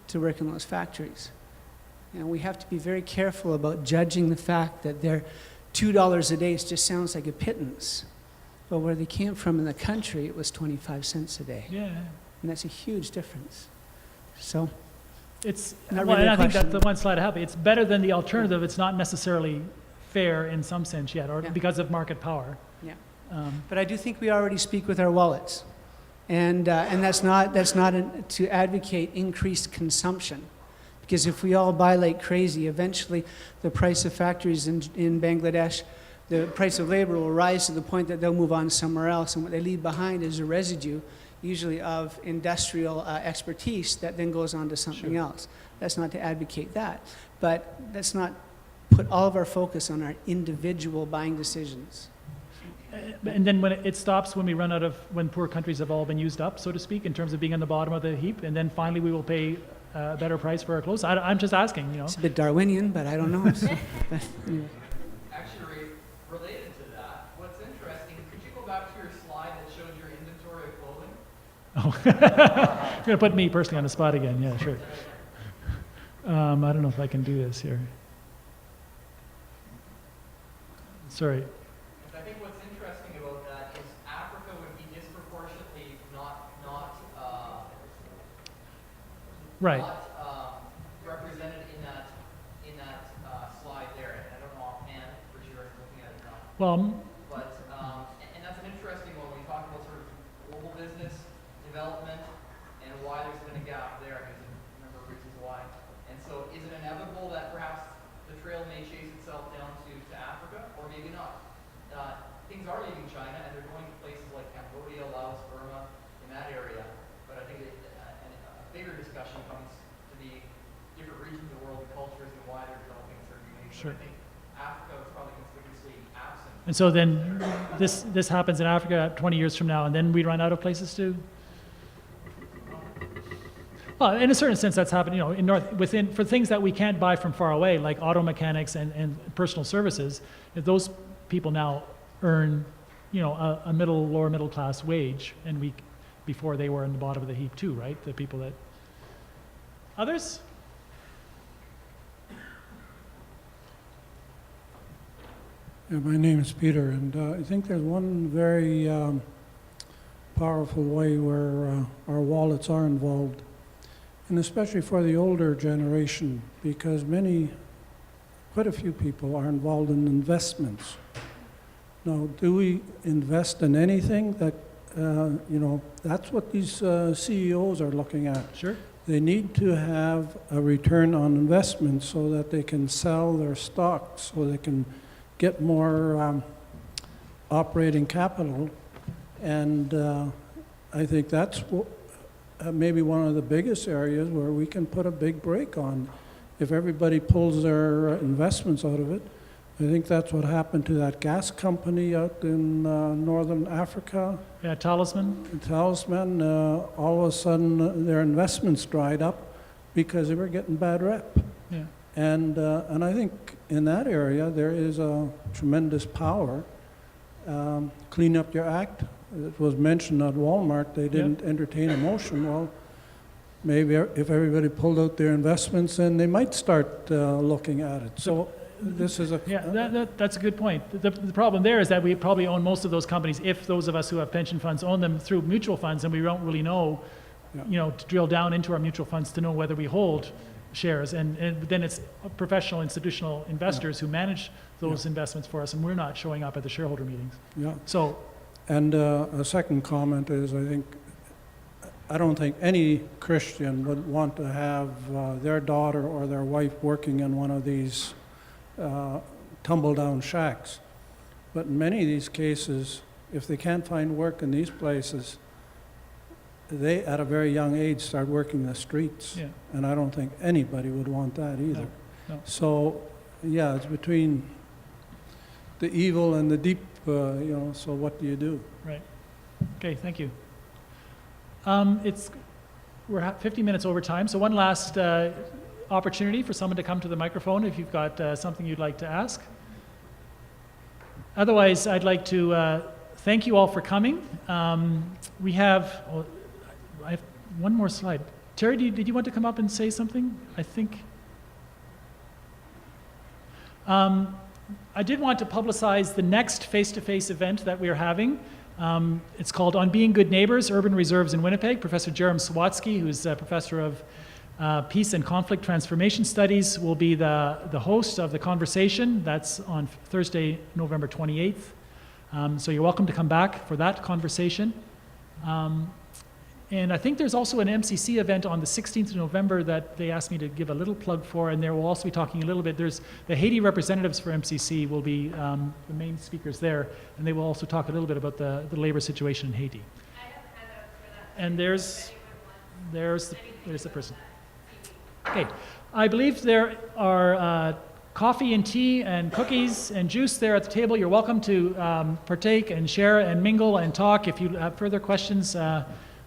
Speaker 13: to work in those factories. And we have to be very careful about judging the fact that their $2 a day just sounds like a pittance. But where they came from in the country, it was 25 cents a day.
Speaker 1: Yeah.
Speaker 13: And that's a huge difference. So,
Speaker 1: it's
Speaker 13: not
Speaker 1: well,
Speaker 13: really
Speaker 1: and
Speaker 13: a
Speaker 1: I think
Speaker 13: question.
Speaker 1: that's the one slide I have. It's better than the alternative. It's not necessarily fair in some sense yet, or because of market power.
Speaker 13: Yeah. But I do think we already speak with our wallets. And that's not to advocate increased consumption. Because if we all buy like crazy, eventually the price of factories in Bangladesh, the price of labor will rise to the point that they'll move on somewhere else. And what they leave behind is a residue, usually of industrial expertise that then goes on to something else. That's not to advocate that. But let's not put all of our focus on our individual buying decisions.
Speaker 1: And then when it stops, when we run out of, when poor countries have all been used up, so to speak, in terms of being on the bottom of the heap, and then finally we will pay a better price for our clothes. I'm just asking,
Speaker 13: It's a bit Darwinian, but I don't know.
Speaker 11: Actually, related to that, what's interesting
Speaker 1: Oh, you're going to put me personally on the spot again. Yeah, sure. I don't know if I can do this here. Sorry.
Speaker 11: I think what's interesting about that is Africa would be disproportionately
Speaker 1: Right.
Speaker 11: represented in that slide there. And I don't know offhand for sure if looking at it now.
Speaker 1: Well,
Speaker 11: But and that's an interesting one when we talk about sort of global business development and why there's been a gap there. There's a number of reasons why. And so, is it inevitable that perhaps the trail may chase itself down to Africa, or maybe not? Things are leaving China, and they're going to places like Cambodia, Laos, Burma, in that area. But I think a bigger discussion comes to the different regions of the world, the cultures, and why they're developing certain ways.
Speaker 1: Sure.
Speaker 11: I think Africa is probably conspicuously absent.
Speaker 1: and so then this happens in Africa 20 years from now, and then we run out of places to. Well, in a certain sense, that's happened. You know, for things that we can't buy from far away, like auto mechanics and personal services, if those people now earn, you know, a lower middle class wage, and before they were in the bottom of the heap too, right? The people that. Others?
Speaker 14: Yeah, my name is Peter, and I think there's one very powerful way where our wallets are involved, and especially for the older generation, because quite a few people are involved in investments. Now, do we invest in anything that, that's what these CEOs are looking at.
Speaker 1: Sure.
Speaker 14: They need to have a return on investment so that they can sell their stocks, so they can get more operating capital. And I think that's maybe one of the biggest areas where we can put a big break on. If everybody pulls their investments out of it, I think that's what happened to that gas company out in northern Africa.
Speaker 1: Yeah, Talisman.
Speaker 14: Talisman, all of a sudden their investments dried up because they were getting bad rep.
Speaker 1: Yeah.
Speaker 14: And I think in that area there is a tremendous power. Clean up your act. It was mentioned at Walmart they didn't entertain a motion. Well, maybe if everybody pulled out their investments, then they might start looking at it. So this is a...
Speaker 1: Yeah, that's a good point. The problem there is that we probably own most of those companies, if those of us who have pension funds own them through mutual funds, and we don't really know, to drill down into our mutual funds to know whether we hold shares. And then it's professional institutional investors who manage those investments for us, and we're not showing up at the shareholder meetings.
Speaker 14: Yeah.
Speaker 1: So...
Speaker 14: And a second comment is, I don't think any Christian would want to have their daughter or their wife working in one of these tumble-down shacks. But in many of these cases, if they can't find work in these places, they, at a very young age, start working the streets.
Speaker 1: Yeah.
Speaker 14: And I don't think anybody would want that either.
Speaker 1: No.
Speaker 14: So, yeah, it's between the evil and the deep, so what do you do?
Speaker 1: Right. Okay, thank you. We're 50 minutes over time, so one last opportunity for someone to come to the microphone if you've got something you'd like to ask. Otherwise, I'd like to thank you all for coming. I have one more slide. Terry, did you want to come up and say something? I think. I did want to publicize the next face-to-face event that we're having. It's called On Being Good Neighbors, Urban Reserves in Winnipeg. Professor Jerem Sawatsky, who's a professor of Peace and Conflict Transformation Studies, will be the host of the conversation. That's on Thursday, November 28th. So you're welcome to come back for that conversation. And I think there's also an MCC event on the 16th of November that they asked me to give a little plug for, and they will also be talking a little bit. There's the Haiti representatives for MCC will be the main speakers there, and they will also talk a little bit about the labor situation in Haiti. And there's the person. Okay, I believe there are coffee and tea and cookies and juice there at the table. You're welcome to partake and share and mingle and talk. If you have further questions,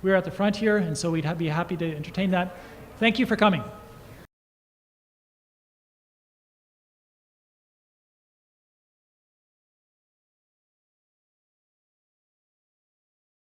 Speaker 1: we're at the front here, and so we'd be happy to entertain that. Thank you for coming.